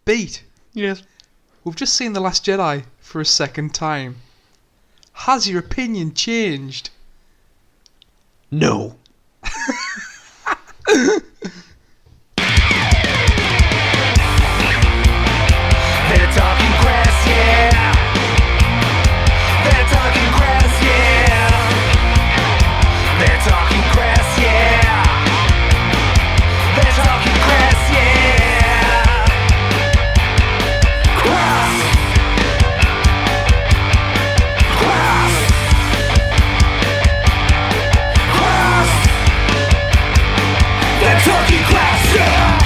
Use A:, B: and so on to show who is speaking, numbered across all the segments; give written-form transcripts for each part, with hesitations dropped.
A: Beat,
B: Yes.
A: we've just seen The Last Jedi for a second time. Has your opinion changed?
B: No.
C: They're talking crass, yeah. They're talking crass, yeah. They're talking crass, yeah. They're talking crass, yeah. Crass. Crass. Crass. They're talking crass, yeah.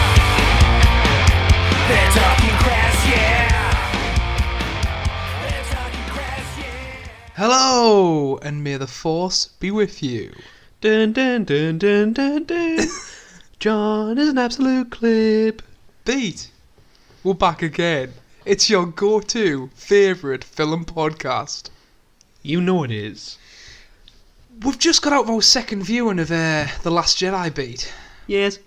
C: They're talking crass, yeah. They're talking crass, yeah.
A: Hello, and may the Force be with you.
B: Dun dun dun dun dun dun. John is an absolute clip.
A: Beat, we're back again. It's your go-to favourite film podcast.
B: You know it is.
A: We've just got out of our second viewing of The Last Jedi, Beat.
B: Yes.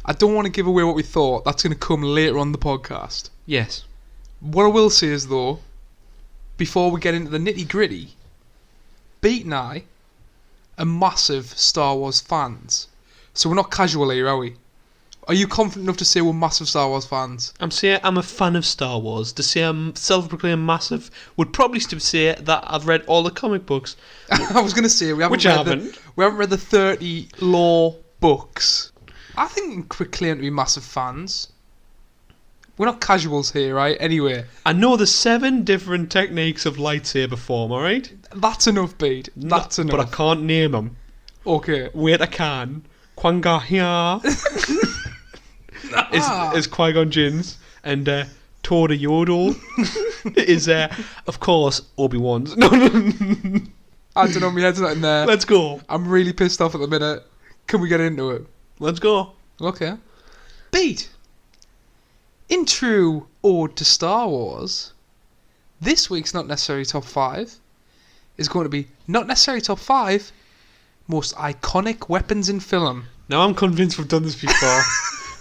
A: I don't want to give away what we thought. That's going to come later on the podcast.
B: Yes.
A: What I will say is, though, before we get into the nitty-gritty, Beat and I are massive Star Wars fans. So we're not casual here, are we? Are you confident enough to say we're massive Star Wars fans?
B: I'm a fan of Star Wars. To say I'm self-proclaimed massive would probably still say that I've read all the comic books.
A: I was going to say we haven't read the 30 lore books. I think we can quick claim to be massive fans. We're not casuals here, right? Anyway,
B: I know the 7 different techniques of lightsaber form, alright?
A: that's enough, Beat. That's enough.
B: But I can't name them.
A: Okay.
B: Wait, I can. Kwangahia is Qui-Gon Jinn's, and Toda Yodel is, of course, Obi-Wan's. No.
A: I don't know, my head's not in there.
B: Let's go.
A: I'm really pissed off at the minute. Can we get into it?
B: Let's go.
A: Okay. Beat. In true ode to Star Wars, this week's Not Necessarily Top 5 is going to be not necessarily Top 5 most iconic weapons in film.
B: Now I'm convinced we've done this before,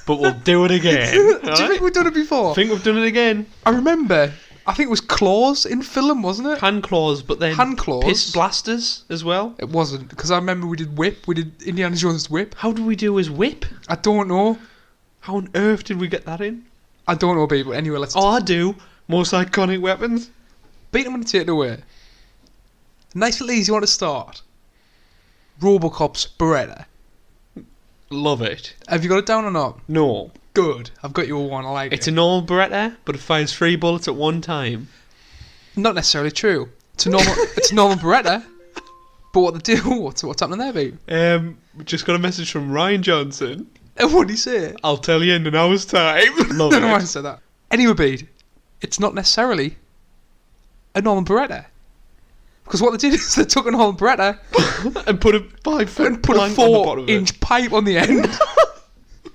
B: but we'll do it again.
A: Do you think we've done it before?
B: I think we've done it again.
A: I remember, I think it was claws in film, wasn't it?
B: Hand claws, but then
A: Hand claws.
B: piss blasters as well.
A: It wasn't, because I remember we did whip. We did Indiana Jones' whip.
B: How did we do his whip?
A: I don't know.
B: How on earth did we get that in?
A: I don't know, people. Anyway, let's...
B: Oh, I do. Most iconic weapons.
A: Beat, I'm going to take it away. Nice little easy one to start. Robocop's Beretta.
B: Love it.
A: Have you got it down or not?
B: No.
A: Good. I've got you a one. I like
B: It's
A: it.
B: a normal Beretta, but it fires 3 bullets at one time.
A: Not necessarily true. It's a normal. It's a normal Beretta. But what they do? What's happening there, Beat?
B: We just got a message from Ryan Johnson.
A: And what did he say?
B: I'll tell you in an hour's time. Love
A: I don't know why I
B: it.
A: said that. Anyway, Beat, it's not necessarily a normal Beretta. Because what they did is they took a normal Beretta
B: And put a 5-foot
A: and put a
B: plank on the bottom of it.
A: 4-inch pipe on the end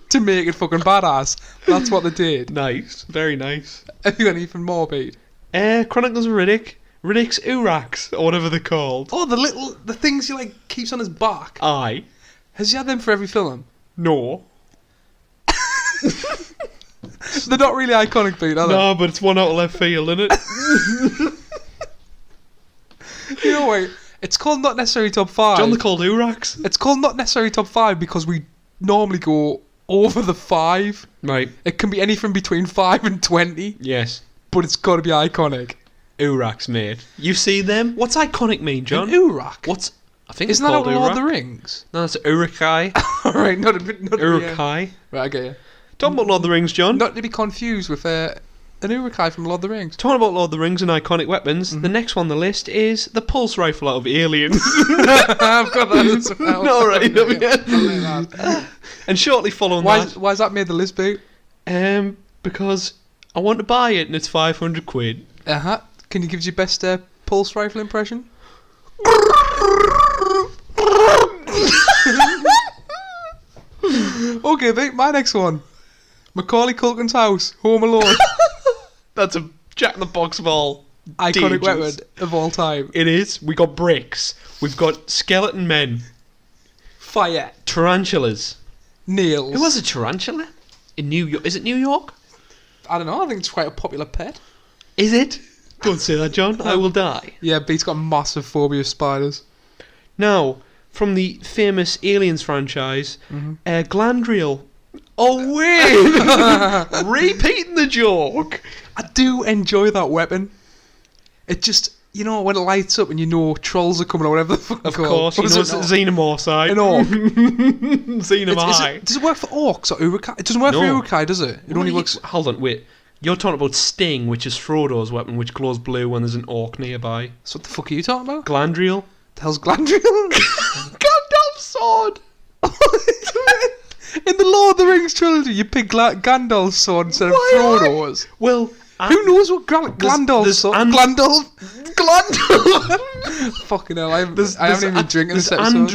A: to make it fucking badass. That's what they did.
B: Nice. Very nice.
A: Have you got anything more, Beat?
B: Chronicles of Riddick. Riddick's Uraks, or whatever they're called.
A: Oh, the things he like keeps on his back.
B: Aye.
A: Has he had them for every film?
B: No.
A: They're not really iconic, Beat, are they?
B: No, but it's one out of left field, isn't it?
A: You know what? It's called Not Necessarily Top 5.
B: John, they're called Uraks.
A: It's called Not Necessarily Top 5 because we normally go over the 5.
B: Right.
A: It can be anything between 5 and 20,
B: Yes.
A: but it's got to be iconic.
B: Uraks, mate. You see them? What's iconic mean, John?
A: An Urak?
B: What's... I think
A: Isn't
B: it's
A: that out
B: called
A: of Lord of
B: Urak.
A: the Rings?
B: No, it's Urukai.
A: Alright, not a bit...
B: Urukai.
A: Right, I get you.
B: Talking about Lord of the Rings, John.
A: Not to be confused with an Urukai from Lord of the Rings.
B: Talking about Lord of the Rings and iconic weapons, the next one on the list is the pulse rifle out of Aliens.
A: I've got that as well.
B: All right,
A: I'll let that.
B: And shortly following
A: Why's that made the list, Beat?
B: that, because I want to buy it and it's 500 quid.
A: Uh-huh. Can you give us your best pulse rifle impression? Okay, Beat, my next one. Macaulay Culkin's house, Home Alone.
B: That's a Jack in the Box of all
A: Iconic
B: dangerous.
A: weapon of all time.
B: It is. We got bricks. We've got skeleton men.
A: Fire.
B: Tarantulas.
A: Nails.
B: Who has a tarantula? In New York? Is it New York?
A: I don't know. I think it's quite a popular pet.
B: Is it? Don't say that, John. I will die.
A: Yeah, Beat's got a massive phobia of spiders.
B: Now, from the famous Aliens franchise, Glandriel. Oh, wait! Repeating the joke.
A: I do enjoy that weapon. It just, you know, when it lights up and you know trolls are coming or whatever the fuck.
B: Of course, you know it's Xenomorph side.
A: An orc.
B: Xenomorph.
A: Does it work for orcs or Urukai? It doesn't work for Urukai, does it? It only works.
B: Hold on, wait. You're talking about Sting, which is Frodo's weapon, which glows blue when there's an orc nearby.
A: So what the fuck are you talking about?
B: Glandriel.
A: The hell's Glandriel?
B: Gandalf's sword.
A: In the Lord of the Rings trilogy, you pick Gandalf's sword instead of Frodo's.
B: Well,
A: who knows what Glandalf's sword? Glandalf. Fucking hell! I haven't even been drinking this episode.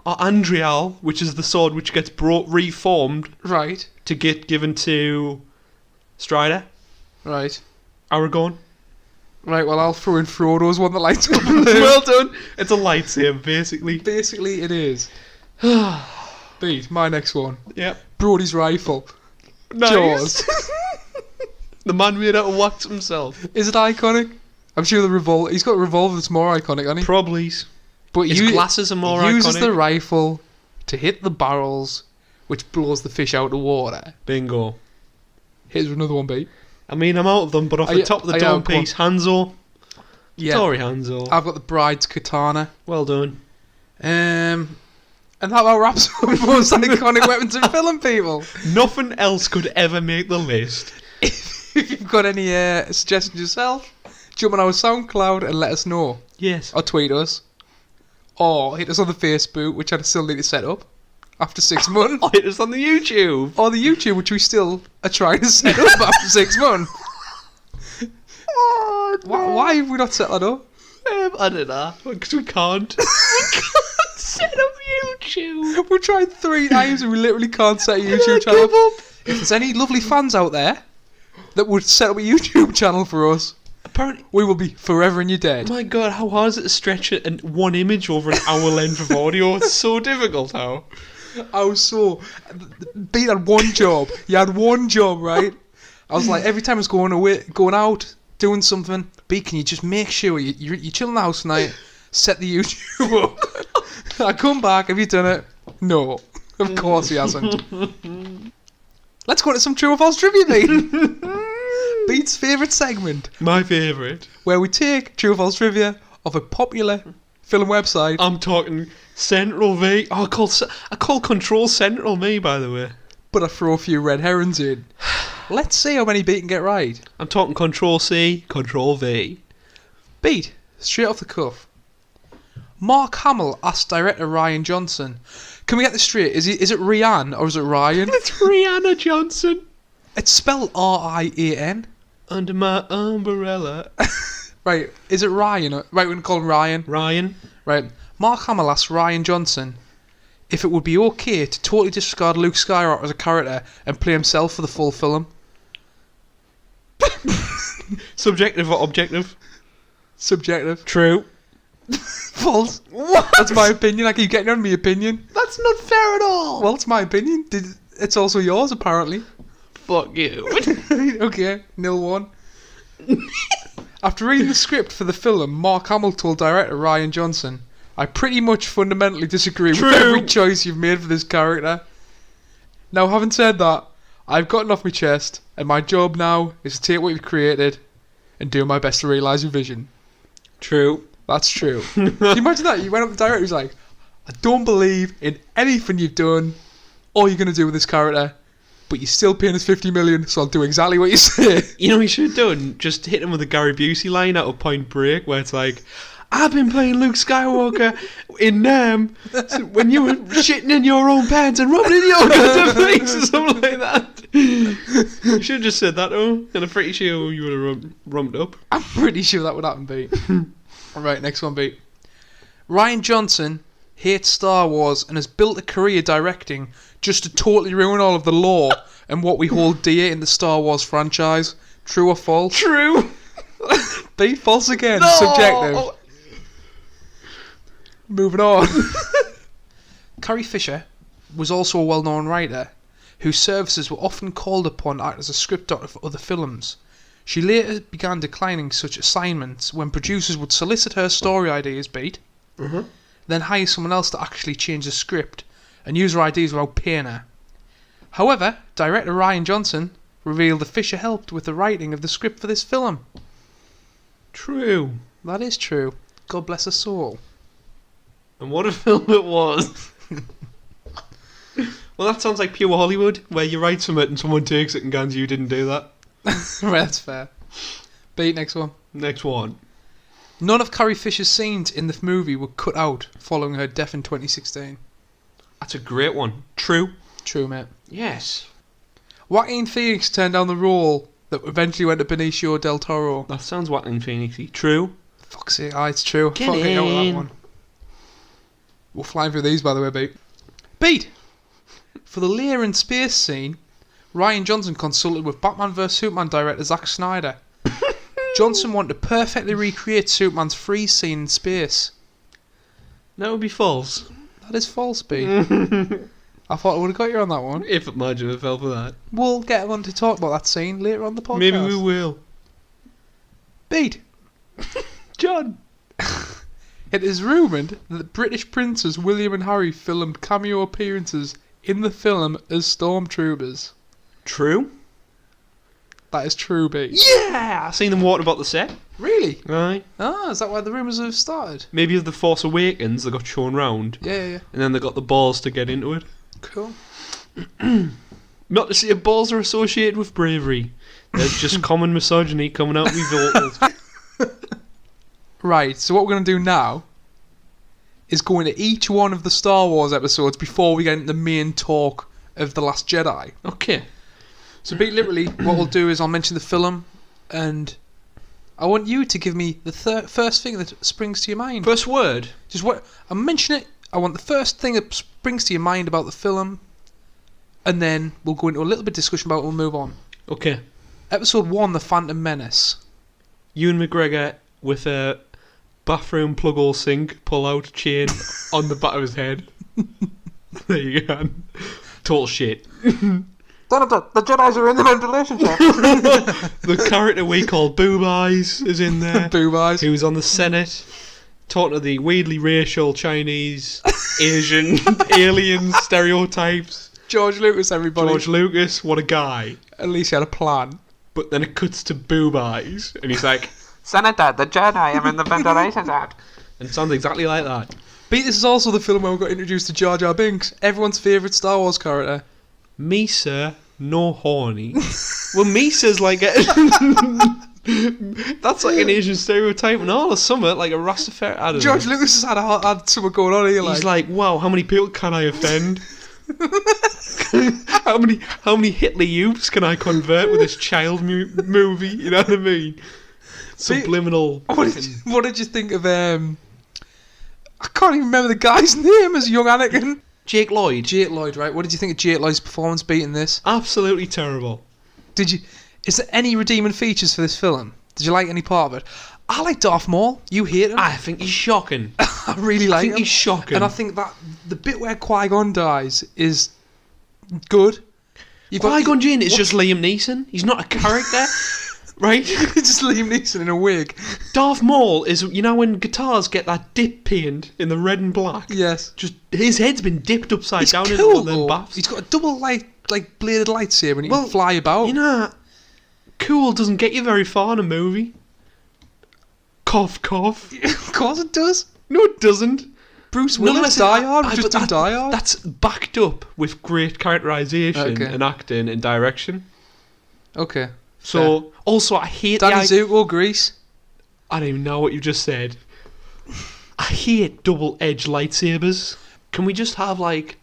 B: Andrial, which is the sword which gets reformed,
A: Right.
B: to get given to Strider,
A: Right.
B: Aragorn.
A: Right. Well, I'll throw in Frodo's one that lights up.
B: Well done. It's a lightsaber, basically.
A: Basically, it is. Beat my next one.
B: Yep.
A: Brody's rifle.
B: Nice.
A: Jaws.
B: The man made out of wax himself.
A: Is it iconic? I'm sure the revolver. He's got a revolver that's more iconic, hasn't he?
B: Probably.
A: But
B: His glasses are more
A: uses
B: iconic.
A: the rifle to hit the barrels, which blows the fish out of water.
B: Bingo.
A: Here's another one, Beat.
B: I mean, I'm out of them, but off the top of the dome piece, Hanzo.
A: Yeah.
B: Sorry, Hanzo.
A: I've got the bride's katana.
B: Well done.
A: And that about wraps up most iconic weapons in film, people.
B: Nothing else could ever make the list.
A: If you've got any suggestions yourself, jump on our SoundCloud and let us know.
B: Yes.
A: Or tweet us. Or hit us on the Facebook, which I still need to set up after 6 months.
B: Or hit us on the YouTube.
A: Or the YouTube, which we still are trying to set up after 6 months.
B: Oh, no.
A: Why have we not set that up?
B: I don't know. Because we can't. We can't set up YouTube.
A: We've tried 3 times and we literally can't set a YouTube channel up. If there's any lovely fans out there that would set up a YouTube channel for us,
B: Apparently,
A: we will be forever in your dead.
B: my God, how hard is it to stretch one image over an hour length of audio? It's so difficult, how?
A: I was so... Beat had one job. You had one job, right? I was like, every time I was going out, doing something, Beat, can you just make sure you chill in the house tonight, set the YouTube up? I come back, have you done it? No. Of course he hasn't. Let's go into some true or false trivia, Beat. Beat's favourite segment,
B: My favourite.
A: where we take true or false trivia of a popular film website.
B: I'm talking Central V. Oh, I call Control Central me, by the way.
A: But I throw a few red herrings in. Let's see how many Beat can get right.
B: I'm talking Control C, Control V.
A: Beat, straight off the cuff. Mark Hamill asked director Ryan Johnson, can we get this straight? Is it Rian or is it Ryan?
B: It's Rihanna Johnson.
A: It's spelled R-I-A-N.
B: Under my umbrella.
A: Right, is it Ryan? Right, we're going to call him Ryan.
B: Ryan.
A: Right, Mark Hamill asked Ryan Johnson if it would be okay to totally disregard Luke Skywalker as a character and play himself for the full film.
B: Subjective or objective?
A: Subjective.
B: True.
A: False.
B: What?
A: That's my opinion. I keep getting on my opinion.
B: That's not fair at all.
A: Well, it's my opinion. It's also yours, apparently.
B: Fuck you.
A: Okay, 0-1. After reading the script for the film, Mark Hamill told director Ryan Johnson, I pretty much fundamentally disagree with every choice you've made for this character. Now, having said that, I've gotten off my chest, and my job now is to take what you've created and do my best to realise your vision.
B: True.
A: That's true. Can you imagine that? You went up to the director, he was like, I don't believe in anything you've done, or you're going to do with this character, but you're still paying us 50 million, so I'll do exactly what you say.
B: You know what you should have done? Just hit him with a Gary Busey line out of Point Break, where it's like, I've been playing Luke Skywalker in Nam when you were shitting in your own pants and rubbing in your goddamn face or something like that. You should have just said that, and I'm pretty sure you would have rumped up.
A: I'm pretty sure that would happen, Beat. Alright, next one, Beat. Ryan Johnson hates Star Wars and has built a career directing just to totally ruin all of the lore and what we hold dear in the Star Wars franchise. True or false?
B: True.
A: Beat, false again.
B: No!
A: Subjective. Moving on. Carrie Fisher was also a well-known writer. whose services were often called upon to act as a script doctor for other films. She later began declining such assignments when producers would solicit her story ideas, then hire someone else to actually change the script and use her ideas without paying her. However, director Ryan Johnson revealed that Fisher helped with the writing of the script for this film.
B: True.
A: That is true. God bless her soul.
B: And what a film it was. Well, that sounds like pure Hollywood, where you write something and someone takes it and goes, you didn't do that.
A: Right, that's fair. Beat, next one.
B: Next one.
A: None of Carrie Fisher's scenes in the movie were cut out following her death in 2016.
B: That's a great one. True.
A: True, mate.
B: Yes.
A: Joaquin Phoenix turned down the role that eventually went to Benicio del Toro.
B: That sounds Joaquin Phoenixy. True.
A: Fuck's sake, it's true.
B: Get
A: Fuck it out with that
B: in.
A: one. We're flying through these, by the way, Beat. Beat! For the Leia in space scene, Ryan Johnson consulted with Batman vs Superman director Zack Snyder. Johnson wanted to perfectly recreate Superman's freeze scene in space.
B: That would be false.
A: That is false, Beat. I thought I would have got you on that one.
B: If margin of fell for that.
A: We'll get on to talk about that scene later on the podcast.
B: Maybe we will.
A: Beat!
B: John.
A: It is rumoured that British princes William and Harry filmed cameo appearances in the film as stormtroopers.
B: True.
A: That is true, B.
B: Yeah! I seen them walking about the set.
A: Really?
B: Right.
A: Ah, is that why the rumours have started?
B: Maybe of The Force Awakens, they got shown round.
A: Yeah.
B: And then they got the balls to get into it.
A: Cool.
B: Not to say balls are associated with bravery. There's just common misogyny coming out of me vocals.
A: Right, so what we're going to do now is go into each one of the Star Wars episodes before we get into the main talk of The Last Jedi.
B: Okay.
A: So, Pete, literally, what we'll do is I'll mention the film, and I want you to give me the first thing that springs to your mind.
B: First word.
A: Just what I'll mention it. I want the first thing that springs to your mind about the film, and then we'll go into a little bit of discussion about it and we'll move on.
B: Okay.
A: Episode 1, The Phantom Menace.
B: Ewan McGregor with a bathroom plug-hole sink pull-out chain on the back of his head. There you go. Total shit.
A: The Jedis are in the ventilation shaft.
B: The character we call Boob Eyes is in there.
A: Boob Eyes.
B: He was on the Senate talking to the weirdly racial Chinese, Asian, alien stereotypes.
A: George Lucas, everybody.
B: George Lucas, what a guy.
A: At least he had a plan.
B: But then it cuts to Boob Eyes, and he's like,
D: Senator, the Jedi are in the ventilation shaft.
B: and it sounds exactly like that.
A: Pete, this is also the film where we got introduced to Jar Jar Binks, everyone's favourite Star Wars character.
B: Misa, no horny. Well, Misa's like a... That's like an Asian stereotype and all, or something, like a Rastafari. I don't
A: George
B: know.
A: Lucas has had something going on here.
B: He's like, wow, how many people can I offend? how many Hitler youths can I convert with this child movie? You know what I mean? Subliminal.
A: What did you think of I can't even remember the guy's name as young Anakin.
B: Jake Lloyd.
A: Jake Lloyd, right? What did you think of Jake Lloyd's performance beating this?
B: Absolutely terrible.
A: Is there any redeeming features for this film? Did you like any part of it? I like Darth Maul. You hate him.
B: I think he's shocking.
A: I really like him.
B: He's shocking.
A: And I think that the bit where Qui-Gon dies is good.
B: Qui-Gon Jinn is just Liam Neeson. He's not a character. Right?
A: It's just Liam Neeson in a wig.
B: Darth Maul is, you know when guitars get that dip paint in the red and black?
A: Yes.
B: Just, his head's been dipped upside
A: He's
B: down
A: cool,
B: in one of them
A: though.
B: baths.
A: He's got a double bladed lightsaber and he can fly about.
B: You know, cool doesn't get you very far in a movie. Cough, cough.
A: Of course it does.
B: No, it doesn't.
A: Bruce Willis, Die Hard,
B: but
A: just done Die Hard.
B: That's backed up with great characterisation
A: Okay.
B: and acting and direction.
A: Okay.
B: So, also, I hate
A: Danny Zuko, Grease.
B: I don't even know what you just said. I hate double-edged lightsabers. Can we just have, like...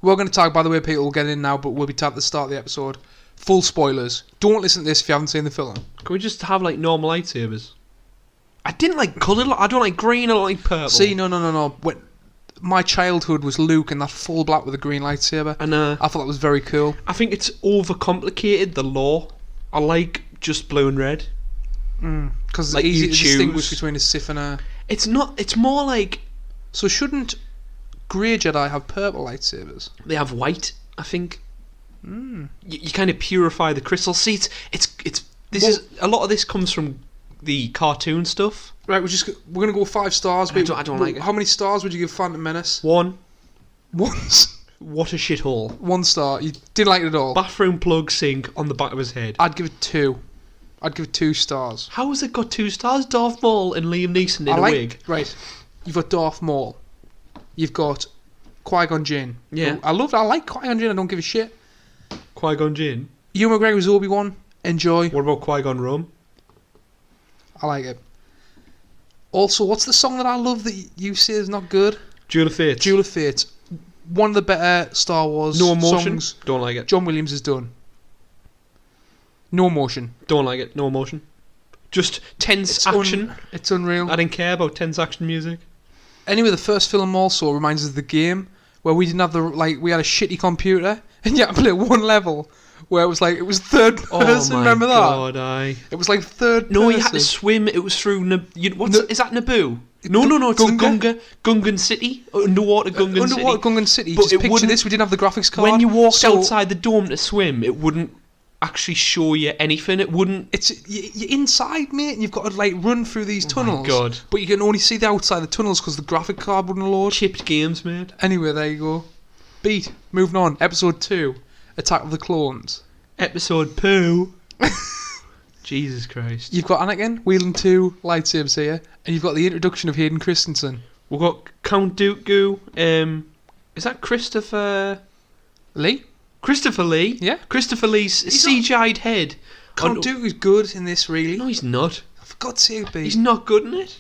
A: We're going to talk, by the way, people will get in now, but we'll be at the start of the episode. Full spoilers. Don't listen to this if you haven't seen the film.
B: Can we just have, like, normal lightsabers? I didn't like coloured... I don't like green, I don't like purple.
A: See, no. When my childhood was Luke and that full black with a green lightsaber.
B: And,
A: I thought that was very cool.
B: I think it's overcomplicated, the lore. I like just blue and red.
A: Because
B: Like,
A: it's easy
B: you
A: to distinguish
B: choose.
A: between a Sith and a...
B: It's not... It's more like...
A: So shouldn't Grey Jedi have purple lightsabers?
B: They have white, I think. You kind of purify the crystal. See, a lot of this comes from the cartoon stuff.
A: Right, we're gonna go 5 stars.
B: I don't like it.
A: How many stars would you give Phantom Menace?
B: 1.
A: Once.
B: What a shithole.
A: 1 star. You didn't like it at all.
B: Bathroom plug sink on the back of his head.
A: I'd give it 2. I'd give it 2 stars.
B: How has it got 2 stars? Darth Maul and Liam Neeson in a wig.
A: Right, you've got Darth Maul. You've got Qui-Gon Jinn.
B: Yeah.
A: I like Qui-Gon Jinn. I don't give a shit.
B: Qui-Gon Jinn.
A: Ewan McGregor's Obi-Wan. Enjoy.
B: What about Qui-Gon Rum?
A: I like it. Also, what's the song that I love that you say is not good?
B: Duel of Fates.
A: Duel of Fate. One of the better Star Wars
B: No Emotion.
A: songs
B: Don't like it.
A: John Williams has done. No Emotion.
B: Don't like it. No emotion. Just tense action.
A: It's unreal.
B: I didn't care about tense action music.
A: Anyway, the first film also reminds us of the game where we didn't have we had a shitty computer and you had to play one level where it was third person. Remember that?
B: Oh my god,
A: It was like third person.
B: No, you had to swim. It was through is that Naboo? No, it's
A: Gunga?
B: Gungan City. Underwater Gungan City.
A: Underwater Gungan City.
B: But
A: Just
B: it
A: picture
B: wouldn't-
A: this, we didn't have the graphics card.
B: When you walked
A: so
B: outside the dome to swim, it wouldn't actually show you anything. It wouldn't.
A: you're inside, mate, and you've got to run through these tunnels.
B: God.
A: But you can only see the outside of the tunnels because the graphic card wouldn't load.
B: Chipped games, mate.
A: Anyway, there you go. Beat. Moving on. Episode 2. Attack of the Clones.
B: Episode poo. Jesus Christ.
A: You've got Anakin wielding 2 lightsabers here, and you've got the introduction of Hayden Christensen.
B: We've got Count Dooku. Is that Christopher
A: Lee?
B: Christopher Lee?
A: Yeah.
B: Christopher Lee's CGI'd head.
A: Count Dooku's good in this, really.
B: No, he's not.
A: For God's sake, Beat.
B: He's not good in it.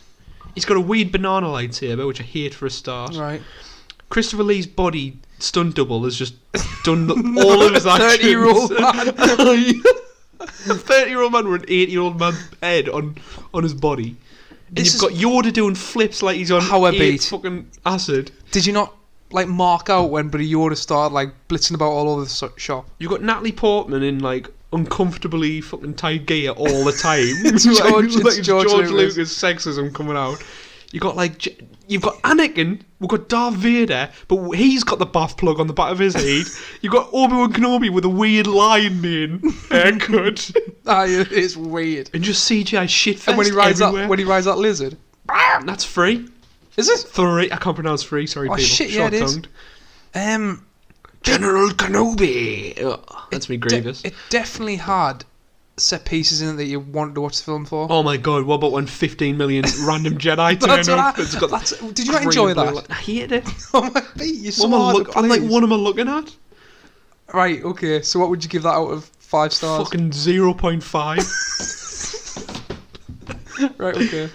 B: He's got a weird banana lightsaber, which I hate for a start.
A: Right.
B: Christopher Lee's body stunt double has just done all of his actions.
A: 30-year-old man.
B: A 30-year-old man with an 8-year-old man's head on his body. And you've got Yoda doing flips like he's on fucking acid.
A: Did you not mark out when Buddy Yoda started blitzing about all over the shop?
B: You've got Natalie Portman in uncomfortably fucking tight gear all the time.
A: It's George
B: Lucas sexism coming out. You got you've got Anakin, we've got Darth Vader, but he's got the bath plug on the back of his head. You've got Obi-Wan Kenobi with a weird lion mane haircut.
A: It's weird.
B: And just CGI shitfest
A: And when he rides
B: everywhere.
A: that lizard.
B: That's free.
A: Is it?
B: 3. I can't pronounce free. Sorry, people.
A: Shit, yeah, it is.
B: Short-tongued. General Kenobi. Ugh, that's me grievous.
A: It definitely had set pieces in it that you wanted to watch the film for.
B: Oh my god! What about when 15 million random Jedi turn up?
A: Did you not enjoy that?
B: I hated it.
A: Oh my beat! You so
B: I'm like, what am I looking at?
A: Right. Okay. So what would you give that out of 5 stars?
B: Fucking 0.5.
A: Right. Okay.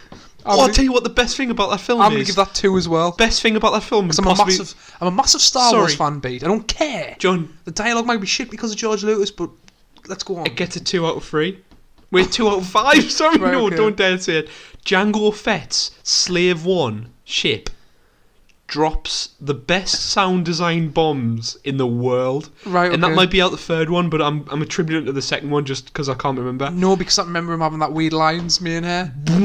B: I'll tell you what the best thing about that film is.
A: I'm gonna give that 2 as well.
B: Best thing about that film is
A: I'm a massive Star Wars fan, Beat. I don't care.
B: John,
A: the dialogue might be shit because of George Lucas, but let's go on.
B: It gets a 2 out of 3. Wait, 2 out of 5? Sorry,
A: right,
B: no,
A: okay.
B: Don't dare say it. Jango Fett's Slave 1 ship drops the best sound design bombs in the world.
A: Right,
B: And that
A: okay.
B: might be out the 3rd one, but I'm attributing it to the 2nd one just because I can't remember.
A: No, because I remember him having that weird lion's mane hair.
B: They're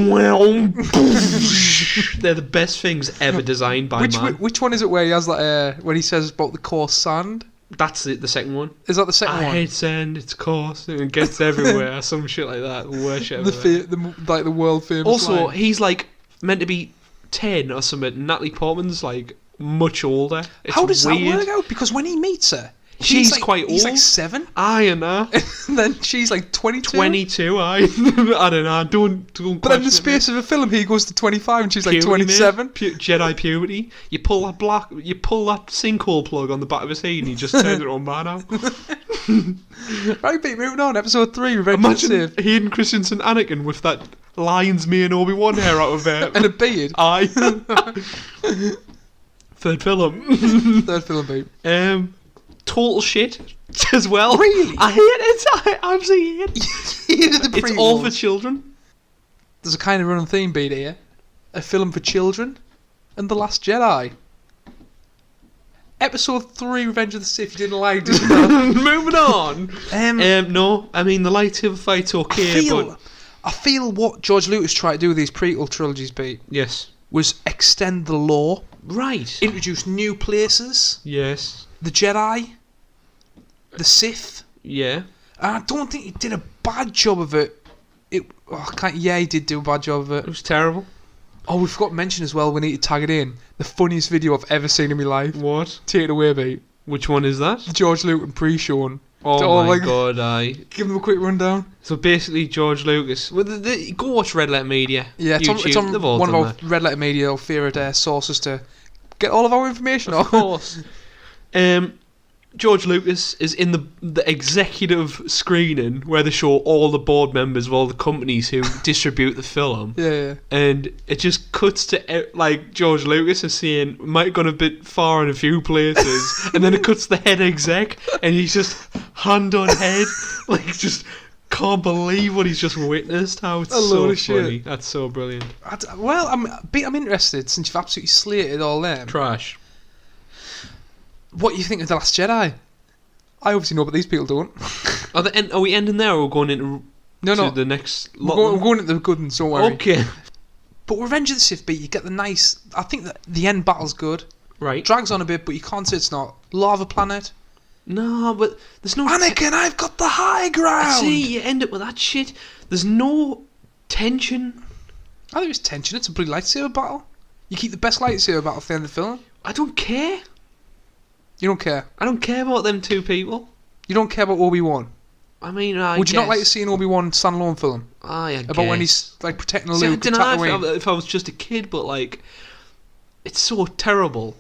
B: the best things ever designed by man.
A: Which one is it where he has that, when he says about the coarse sand?
B: That's it, the 2nd one.
A: Is that the second
B: I
A: one?
B: hate sand, it's coarse, and it gets everywhere, some shit like that. Worst shit ever.
A: the world famous
B: Also,
A: line.
B: he's meant to be 10 or something, and Natalie Portman's much older. It's
A: How does
B: weird.
A: that work out? Because when he meets her,
B: She's quite old.
A: He's 7.
B: I and her.
A: And then she's 22.
B: 22, I don't know, don't
A: But in the
B: question
A: space of a film, he goes to 25 and she's
B: Puberty,
A: 27.
B: mate. Jedi puberty. You pull that sinkhole plug on the back of his head and he just turns it on man now.
A: Right, Pete, moving on. Episode 3, Revenge of the
B: Imagine
A: Sith.
B: Hayden Christensen Anakin with that lion's mane Obi-Wan hair out of there.
A: And a beard.
B: Aye. Third film.
A: Third film, Pete.
B: Total shit as well.
A: Really?
B: I hate it. I absolutely hate it. It's all for children.
A: There's a kind of running theme, Pete, here. A film for children and The Last Jedi. Episode 3, Revenge of the Sith, you didn't like, did you?
B: Moving on. No, I mean the lightsaber fight's okay, but
A: I feel what George Lucas tried to do with these prequel trilogies, Pete,
B: yes,
A: was extend the lore,
B: right,
A: introduce new places,
B: yes,
A: the Jedi, the Sith.
B: Yeah.
A: And I don't think he did a bad job of it. He did do a bad job of
B: It
A: it.
B: was terrible.
A: Oh, we forgot to mention as well, we need to tag it in. The funniest video I've ever seen in my life.
B: What?
A: Take it away, mate.
B: Which one is that?
A: George Lucas pre-shown.
B: Oh my god, aye.
A: Give them a quick rundown.
B: So basically, George Lucas. Well, go watch Red Letter Media.
A: Yeah,
B: YouTube.
A: it's on
B: They've all
A: one of
B: done
A: our
B: that.
A: Red Letter Media or favourite sources to get all of our information
B: Of
A: on.
B: course. George Lucas is in the executive screening where they show all the board members of all the companies who distribute the film.
A: Yeah.
B: And it just cuts to like George Lucas is saying might have gone a bit far in a few places, and then it cuts to the head exec, and he's just hand on head, like just can't believe what he's just witnessed. How it's
A: A
B: so
A: load of shit.
B: funny. That's so brilliant.
A: I'm interested since you've absolutely slated all them.
B: Trash.
A: What you think of The Last Jedi? I obviously know, but these people don't.
B: Are we ending there, or are we going into
A: No.
B: the next
A: We're
B: lot?
A: going into the good ones, don't worry.
B: Okay.
A: But Revenge of the Sith beat, you get the nice... I think that the end battle's good.
B: Right.
A: Drags on a bit, but you can't say it's not. Lava planet.
B: No, but there's no...
A: Anakin, I've got the high ground!
B: See, you end up with that shit. There's no tension.
A: I think it's tension. It's a bloody lightsaber battle. You keep the best lightsaber battle for the end of the film.
B: I don't care.
A: You don't care.
B: I don't care about them two people.
A: You don't care about Obi-Wan.
B: I mean,
A: Would you not like to see an Obi-Wan standalone film?
B: I
A: About when he's like protecting
B: See, I
A: Luke
B: don't
A: and
B: know
A: Tatooine?
B: if I was just a kid, but like, it's so terrible.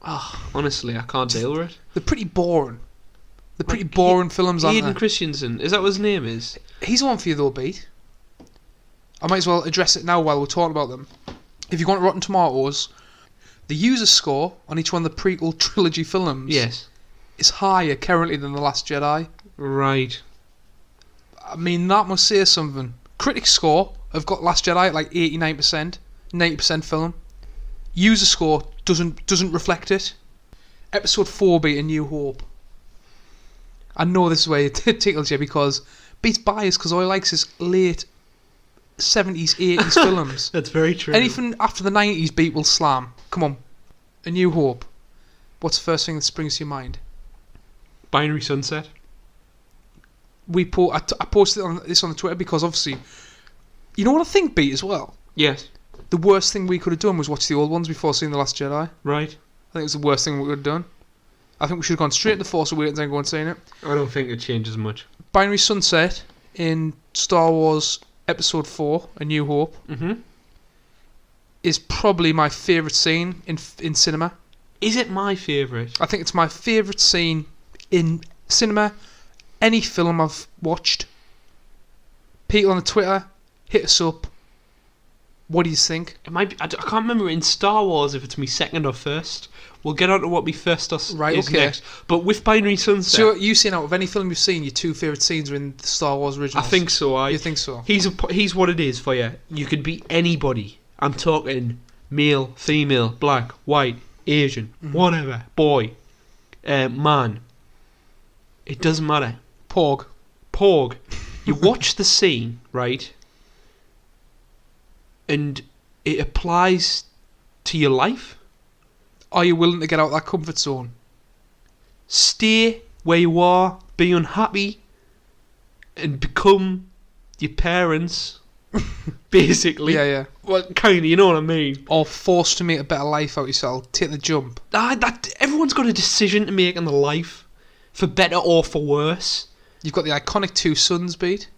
B: Oh, honestly, I can't deal with it.
A: They're pretty boring. They're pretty
B: Like,
A: boring films, aren't
B: Hayden
A: they?
B: Christensen, is that what his name is?
A: He's the one for you though, Beat. I might as well address it now while we're talking about them. If you go on Rotten Tomatoes, the user score on each one of the prequel trilogy films
B: Yes.
A: is higher currently than The Last Jedi.
B: Right.
A: I mean, that must say something. Critics score have got Last Jedi at like 89%, 90% film. User score doesn't reflect it. Episode 4 beat A New Hope. I know this is where it tickles you because Beat's biased because all he likes is late 70s, 80s films.
B: That's very true.
A: Anything after the 90s Beat will slam. Come on. A New Hope. What's the first thing that springs to your mind?
B: Binary Sunset.
A: I posted this on the Twitter because obviously, you know what I think, Beat, as well?
B: Yes.
A: The worst thing we could have done was watch the old ones before seeing The Last Jedi.
B: Right.
A: I think it was the worst thing we could have done. I think we should have gone straight to Force Awakens and then go and seen it.
B: I don't think it changes much.
A: Binary Sunset in Star Wars Episode 4, A New Hope,
B: Mm-hmm.
A: is probably my favourite scene in cinema.
B: Is it my favourite?
A: I think it's my favourite scene in cinema, any film I've watched. People on the Twitter, hit us up. What do you think?
B: It might be, I can't remember in Star Wars if it's me second or first. We'll get on to what me first is
A: okay.
B: next. But with Binary Sunset,
A: So you saying out of any film you've seen, your two favourite scenes are in the Star Wars
B: I
A: originals?
B: think so.
A: You think so?
B: He's what it is for you. You could be anybody. I'm talking male, female, black, white, Asian, whatever, boy, man. It doesn't matter.
A: Porg.
B: You watch the scene, right? And it applies to your life.
A: Are you willing to get out of that comfort zone?
B: Stay where you are, be unhappy, and become your parents, basically.
A: Yeah.
B: Well, kind of, you know what I mean.
A: Or forced to make a better life out of yourself. Take the jump.
B: Everyone's got a decision to make in their life, for better or for worse.
A: You've got the iconic Two Sons beat.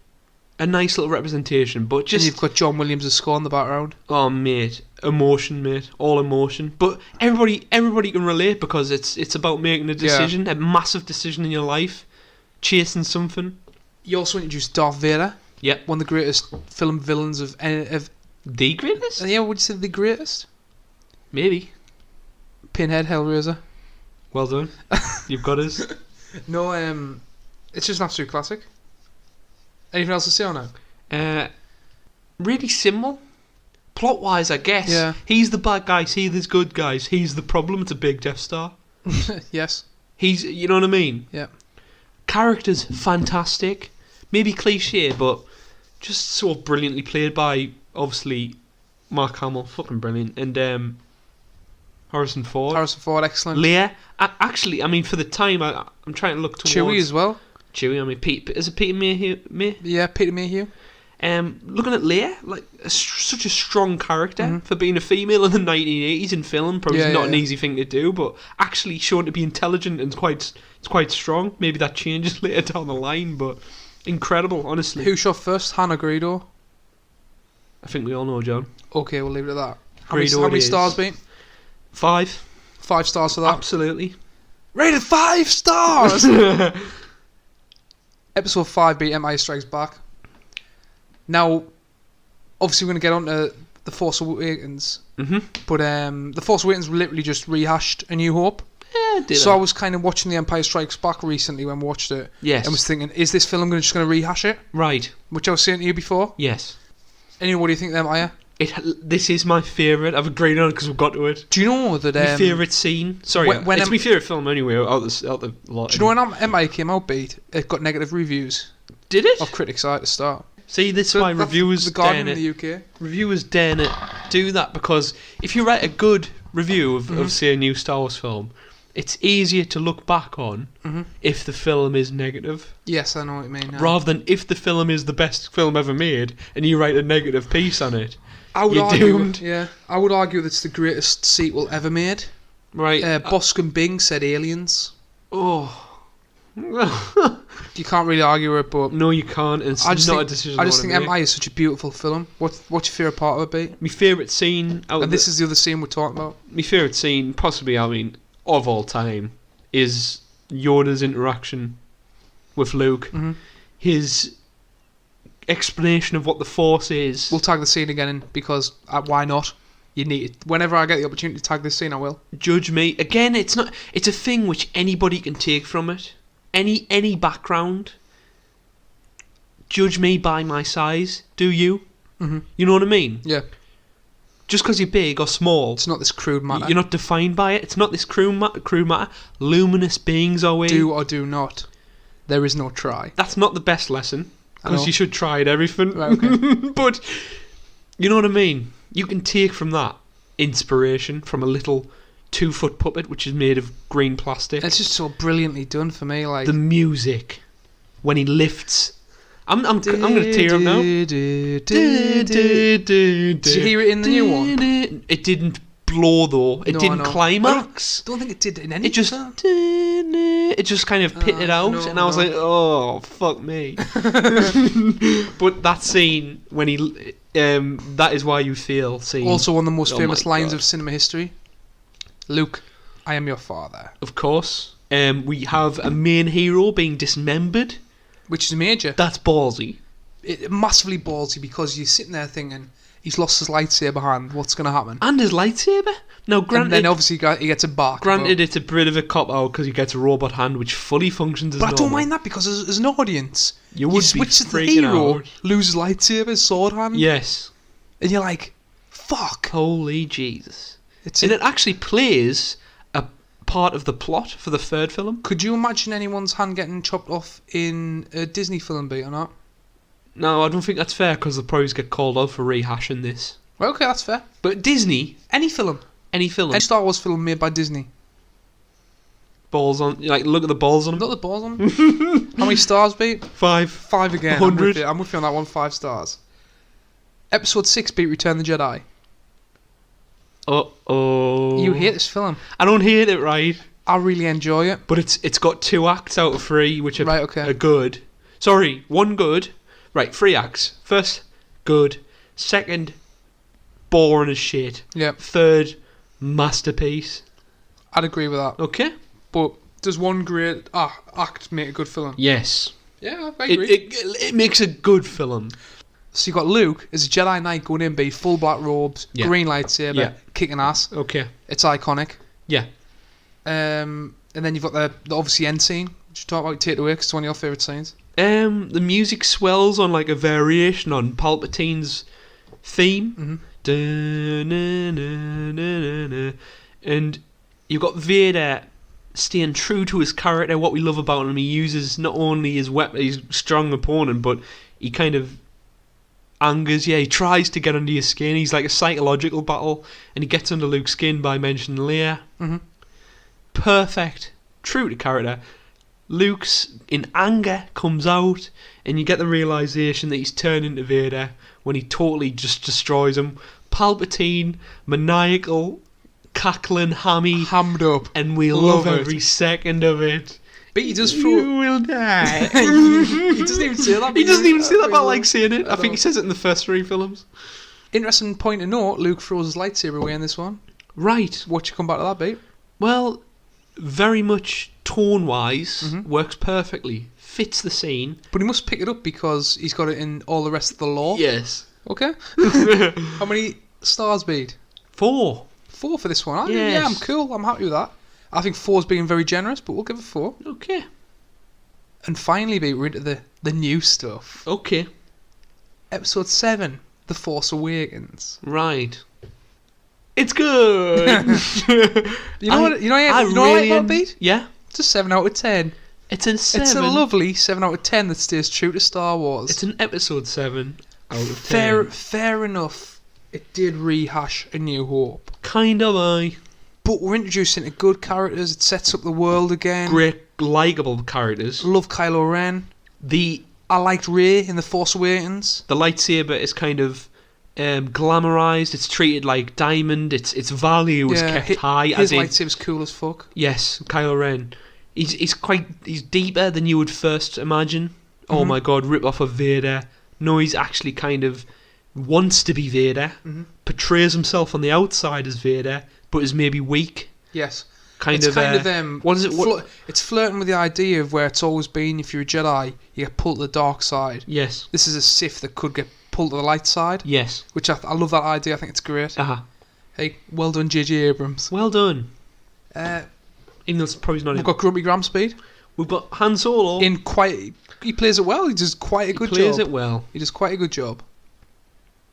B: A nice little representation, but
A: And
B: just...
A: you've got John Williams' score in the background.
B: Oh, mate. Emotion, mate. All emotion. But everybody can relate because it's about making a decision, a massive decision in your life, chasing something.
A: You also introduced Darth Vader.
B: Yep.
A: One of the greatest film villains of
B: The greatest?
A: yeah, would you say the greatest?
B: Maybe.
A: Pinhead, Hellraiser.
B: Well done. You've got us.
A: No, it's just an absolute classic. Anything else to say on it?
B: Really simple. Plot-wise, I guess.
A: Yeah.
B: He's the bad guys, he's the good guys. He's the problem, it's a big Death Star.
A: Yes.
B: You know what I mean?
A: Yeah.
B: Characters, fantastic. Maybe cliche, but just so brilliantly played by, obviously, Mark Hamill. Fucking brilliant. And Harrison Ford.
A: Harrison Ford, excellent.
B: Leia. Actually, I mean, for the time, I'm trying to look towards...
A: Chewie as well.
B: Chewie, I mean, is it Peter Mayhew?
A: Yeah, Peter Mayhew.
B: Looking at Leia, like such a strong character for being a female in the 1980s in film. Probably not an easy thing to do, but actually shown to be intelligent and it's quite strong. Maybe that changes later down the line, but incredible, honestly.
A: Who shot first, Han or Greedo?
B: I think we all know, John.
A: Okay, we'll leave it at that. How
B: Greedo
A: many
B: it is.
A: stars, mate?
B: 5.
A: 5 stars for that.
B: Absolutely.
A: Rated 5 stars! Episode 5 beat Empire Strikes Back. Now, obviously we're going to get on to The Force Awakens. But The Force Awakens literally just rehashed A New Hope.
B: Yeah, did
A: So I was kind of watching The Empire Strikes Back recently when we watched it.
B: Yes.
A: And was thinking, is this film just going to rehash it?
B: Right.
A: Which I was saying to you before.
B: Yes.
A: Anyway, what do you think then, Maya?
B: This is my favourite. I've agreed on it because we've got to it.
A: Do you know that...
B: My favourite scene. Sorry,
A: when
B: it's my favourite film anyway. Out the lot.
A: Do you know when Empire came out, Beat? It got negative reviews
B: Did it?
A: of critics at the start.
B: See, this is why
A: that's
B: reviewers
A: The Guardian
B: dare
A: in
B: it.
A: the UK.
B: Reviewers dare do that because if you write a good review of say, a new Star Wars film, it's easier to look back on if the film is negative,
A: Yes, I know what you mean.
B: rather than if the film is the best film ever made and you write a negative piece on it.
A: I would
B: You're
A: argue,
B: doomed.
A: Yeah, I would argue that it's the greatest sequel ever made.
B: Right.
A: Boscombe Bing said Aliens.
B: Oh.
A: You can't really argue it, but
B: No, you can't. And it's
A: I just
B: not
A: think,
B: a decision
A: I just
B: I
A: think
B: want to make.
A: Empire is such a beautiful film. What's your favourite part of it, Beat?
B: My favourite scene out
A: And this is the other scene we're talking about.
B: my favourite scene, possibly, I mean, of all time, is Yoda's interaction with Luke. His explanation of what the Force is.
A: We'll tag the scene again in because why not? You need it. Whenever I get the opportunity to tag this scene, I will.
B: Judge me. Again, it's a thing which anybody can take from it. Any background. Judge me by my size, do you? You know what I mean?
A: Yeah,
B: Just because you're big or small,
A: it's not this crude matter.
B: you're not defined by it. It's not this crude matter. Luminous beings are we.
A: Do or do not. There is no try.
B: That's not the best lesson,
A: I know.
B: because you should try at everything.
A: Right, okay.
B: But you know what I mean. You can take from that inspiration from a little 2-foot puppet which is made of green plastic.
A: It's just so brilliantly done for me. Like
B: The music when he lifts. I'm going to tear up now.
A: Did you hear it in the new one?
B: It didn't blow though. It
A: No, I
B: didn't
A: know.
B: climax.
A: Don't think it did in any.
B: It just kind of pitted out,
A: no,
B: and I was
A: no.
B: like, "Oh, fuck me!" But that scene when he, that is why you feel scene.
A: Also, one of the most
B: Oh
A: famous
B: my
A: lines
B: God.
A: of cinema history. Luke, I am your father.
B: Of course, we have a main hero being dismembered.
A: Which is major.
B: That's ballsy.
A: Massively ballsy because you're sitting there thinking he's lost his lightsaber hand. What's going to happen?
B: And his lightsaber. Now,
A: And
B: granted,
A: then obviously he gets a bark.
B: granted, it's a bit of a cop out because he gets a robot hand which fully functions as
A: but I
B: normal.
A: don't mind that because as an audience,
B: You would be
A: switch to the
B: freaking
A: hero,
B: out.
A: loses lightsaber, his sword hand,
B: Yes.
A: and you're like, fuck.
B: Holy Jesus.
A: It's
B: And it actually plays a part of the plot for the third film.
A: Could you imagine anyone's hand getting chopped off in a Disney film, Beat or not?
B: No, I don't think that's fair because they'll probably get called out for rehashing this.
A: Well, okay, that's fair.
B: But Disney,
A: Any film.
B: any film,
A: Any Star Wars film made by Disney.
B: balls on, like, look at the balls on
A: I've
B: them.
A: got the balls on. How many stars, Beat?
B: 5.
A: 5 again.
B: 100.
A: I'm with you on that one. 5 stars. Episode 6, Beat Return the Jedi.
B: Uh-oh.
A: You hate this film.
B: I don't hate it, right?
A: I really enjoy it.
B: But it's got 2 acts out of 3, which are,
A: Right, okay.
B: are good. Sorry, 1 good. Right, 3 acts. First, good. Second, boring as shit.
A: Yep,
B: Third, masterpiece.
A: I'd agree with that.
B: Okay?
A: But does one great act make a good film?
B: Yes.
A: Yeah, I
B: It,
A: agree.
B: it makes a good film.
A: So you got Luke as a Jedi Knight going in, be full black robes,
B: Yeah.
A: green lightsaber,
B: Yeah.
A: kicking ass.
B: Okay.
A: It's iconic.
B: Yeah.
A: And then you've got the obviously end scene, which you talk about, take it away, 'cause it's one of your favourite scenes.
B: The music swells on like a variation on Palpatine's theme. Da-na-na-na-na-na. And you've got Vader staying true to his character. What we love about him, he uses not only his weapon, his strong opponent, but he kind of angers. Yeah, he tries to get under your skin. He's like a psychological battle, and he gets under Luke's skin by mentioning Leia.
A: Mm-hmm.
B: Perfect, true to character. Luke's in anger comes out, and you get the realization that he's turned into Vader when he totally just destroys him. Palpatine, maniacal, cackling,
A: Hammed up.
B: and we
A: Love
B: love
A: it.
B: every second of it.
A: But he does throw.
B: You will die.
A: He doesn't even say that.
B: He doesn't even say that, but I
A: Really.
B: like saying it. I think
A: know.
B: he says it in the first 3 films.
A: Interesting point to note: Luke throws his lightsaber away in this one.
B: Right.
A: Watch you come back to that beat.
B: Well, very much tone-wise,
A: Mhm.
B: works perfectly. Fits the scene.
A: But he must pick it up because he's got it in all the rest of the lore.
B: Yes.
A: Okay. How many stars, beat?
B: 4.
A: 4 for this one.
B: Yes.
A: Yeah, I'm cool. I'm happy with that. I think 4's being very generous, but we'll give it 4.
B: Okay.
A: And finally, beat, we're into the new stuff.
B: Okay.
A: Episode 7, The Force Awakens.
B: Right. It's good.
A: You know what? You know what I like about beat?
B: Yeah.
A: It's a 7 out of 10.
B: It's a 7.
A: It's a lovely 7 out of 10 that stays true to Star Wars.
B: It's an episode 7 out of 10.
A: Fair enough. It did rehash A New Hope.
B: Kind of aye.
A: But we're introducing to good characters. It sets up the world again.
B: Great, likeable characters.
A: Love Kylo Ren. I liked Rey in The Force Awakens.
B: The lightsaber is kind of glamorized. It's treated like diamond. Its value is kept high.
A: His
B: As in,
A: lightsaber's cool as fuck.
B: yes, Kylo Ren. He's deeper than you would first imagine. Oh
A: Mhm.
B: my god, rip off of Vader. No, he's actually kind of wants to be Vader.
A: Mhm.
B: Portrays himself on the outside as Vader, but is maybe weak.
A: Yes.
B: What is it?
A: It's flirting with the idea of where it's always been. If you're a Jedi, you get pulled to the dark side.
B: Yes.
A: This is a Sith that could get pulled to the light side,
B: Yes.
A: which I love that idea. I think it's great. Hey, well done, J.J. Abrams.
B: Well done.
A: Uh,
B: Even though it's probably not.
A: we've got Grumpy Graham Speed
B: We've got Han Solo.
A: in quite. He plays it well. He does quite a good
B: he plays
A: job.
B: it well.
A: He does quite a good job.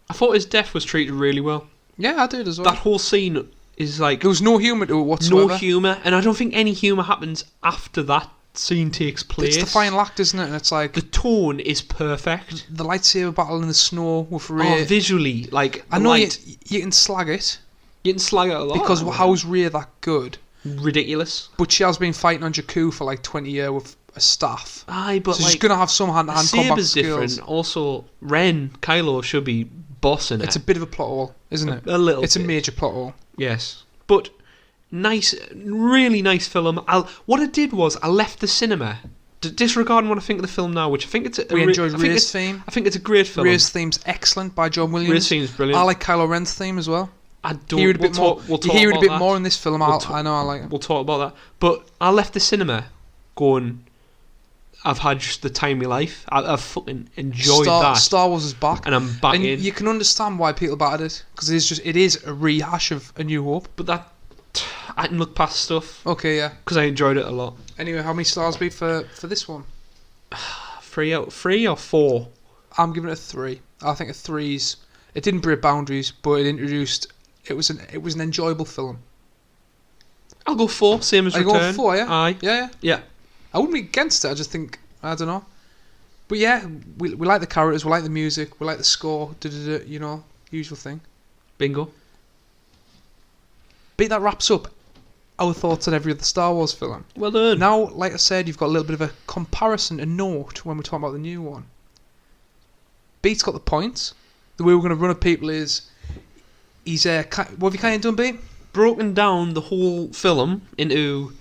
B: I thought his death was treated really well.
A: Yeah, I did as well.
B: That whole scene is like
A: There was no humour to it whatsoever.
B: no humour, and I don't think any humour happens after that scene takes place.
A: It's the final act, isn't it? And it's like
B: The tone is perfect.
A: the lightsaber battle in the snow with
B: Oh,
A: Rey.
B: visually, like
A: I
B: the
A: know
B: light.
A: you can slag it
B: You can slag it a lot
A: because how's Rey that good?
B: ridiculous.
A: But she has been fighting on Jakku for like 20 years with a staff.
B: Aye, but
A: So
B: like
A: she's gonna have some hand-to-hand combat
B: Saber's
A: skills.
B: different. Also, Kylo should be bossing
A: It's
B: it.
A: a bit of a plot hole, isn't it?
B: A little.
A: It's a
B: bit.
A: major plot hole.
B: Yes, but nice, really nice film. What I did was I left the cinema, disregarding what I think of the film now, which I think it's a
A: We enjoyed
B: I think
A: Rey's
B: it's-
A: theme.
B: I think it's a great film.
A: Rey's theme's excellent by John Williams.
B: Rey's theme's brilliant.
A: I like Kylo Ren's theme as well.
B: I don't.
A: Hear it a bit
B: we'll
A: more.
B: talk, we'll
A: you
B: talk
A: hear it a
B: about
A: bit
B: that.
A: more in this film.
B: We'll
A: I know I like it.
B: We'll talk about that. But I left the cinema going, I've had just the time of my life. I've fucking enjoyed that.
A: Star Wars is back,
B: And I'm back
A: and
B: in.
A: you can understand why people batted it because it is a rehash of A New Hope.
B: But that, I can look past stuff
A: Okay, yeah.
B: because I enjoyed it a lot.
A: Anyway, how many stars be for this one?
B: 3 or 4.
A: I'm giving it a 3. I think a 3's. It didn't break boundaries, but it introduced. It was an enjoyable film.
B: I'll go 4, same as
A: Are you
B: Return.
A: going 4? Yeah.
B: Aye.
A: Yeah.
B: Yeah.
A: I wouldn't be against it. I just think I don't know. But yeah, we like the characters, we like the music, we like the score. You know, usual thing.
B: Bingo.
A: But that wraps up our thoughts on every other Star Wars film.
B: Well done.
A: Now, like I said, you've got a little bit of a comparison, a note when we're talking about the new one. Beat's got the points. The way we're going to run at people is, what have you kind of done, Beat?
B: Broken down the whole film into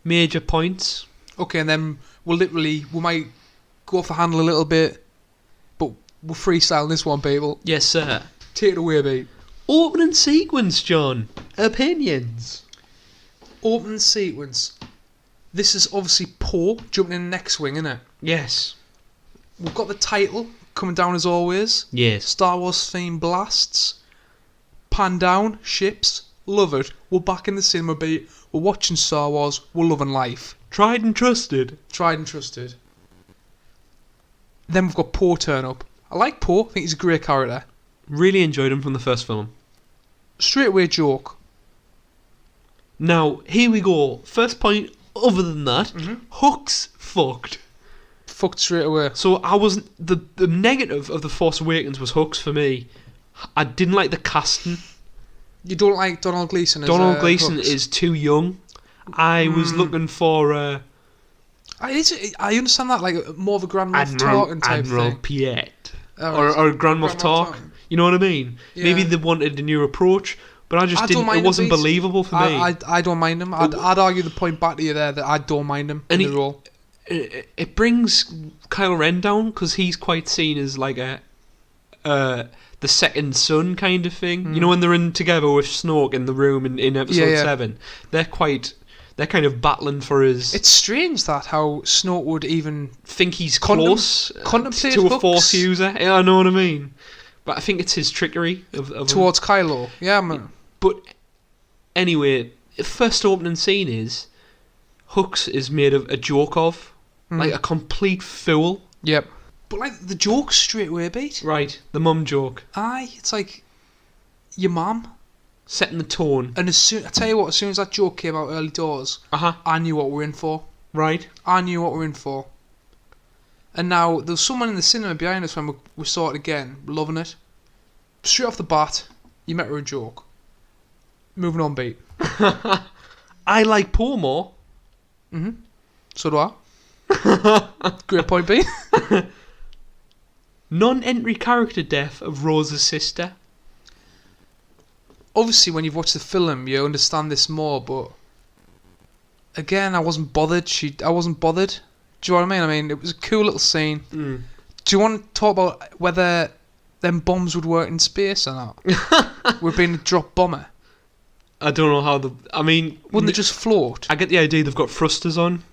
B: major points.
A: Okay, and then we might go off the handle a little bit, but we'll freestyle this one, people.
B: Yes, sir.
A: Take it away, Beat.
B: Opening sequence, John. Opinions.
A: Opening sequence. This is obviously Poe jumping in the next wing, isn't it?
B: Yes.
A: We've got the title coming down as always.
B: Yes.
A: Star Wars theme blasts. Pan down, ships. Love it. We're back in the cinema, Beat. We're watching Star Wars. We're loving life.
B: Tried and trusted.
A: Tried and trusted. Then we've got Poe turn up. I like Poe. I think he's a great character.
B: Really enjoyed him from the first film.
A: Straight away joke.
B: Now, here we go. First point, other than that,
A: Mhm.
B: Hook's fucked.
A: fucked straight away.
B: So I wasn't the negative of the Force Awakens was Hux for me. I didn't like the casting.
A: You don't like Donald Gleeson as
B: Donald Gleeson
A: Hux?
B: is too young. I was looking for
A: I understand that, like more of a Grand Moff Tarkin type
B: Admiral
A: thing.
B: Piet
A: Oh,
B: or Grand Moff
A: Moff
B: Tark.
A: Tarkin.
B: You know what I mean?
A: Yeah.
B: Maybe they wanted a new approach, but I just
A: I don't
B: didn't.
A: mind
B: It
A: him,
B: wasn't
A: Pete.
B: believable for me.
A: I don't mind him. I'd argue the point back to you there that I don't mind him in
B: And
A: the role.
B: It brings Kylo Ren down because he's quite seen as like the second son kind of thing. You know, when they're in together with Snoke in the room in episode 7, they're kind of battling for his.
A: It's strange that how Snoke would even
B: think he's close
A: contemplate
B: to a
A: Hux
B: Force user. Yeah, I know what I mean. But I think it's his trickery of
A: towards Kylo. Yeah, man.
B: But anyway, the first opening scene is Hux is made of a joke of, like a complete fool.
A: Yep. But like the joke's straight away, beat.
B: Right, the mum joke.
A: Aye, it's like your mum.
B: Setting the tone.
A: And I tell you what, as soon as that joke came out early doors, I knew what we were in for.
B: Right.
A: I knew what we were in for. And now there was someone in the cinema behind us when we saw it again, loving it. Straight off the bat, you met her a joke. Moving on, beat.
B: I like Poe more.
A: So do I. Great point, beat.
B: Non-entry character death of Rose's sister.
A: Obviously, when you've watched the film, you understand this more, but again, I wasn't bothered. I wasn't bothered. Do you know what I mean? I mean, it was a cool little scene. Do you want to talk about whether them bombs would work in space or not? We're being a drop bomber.
B: I don't know how I mean,
A: Wouldn't they just float?
B: I get the idea they've got thrusters on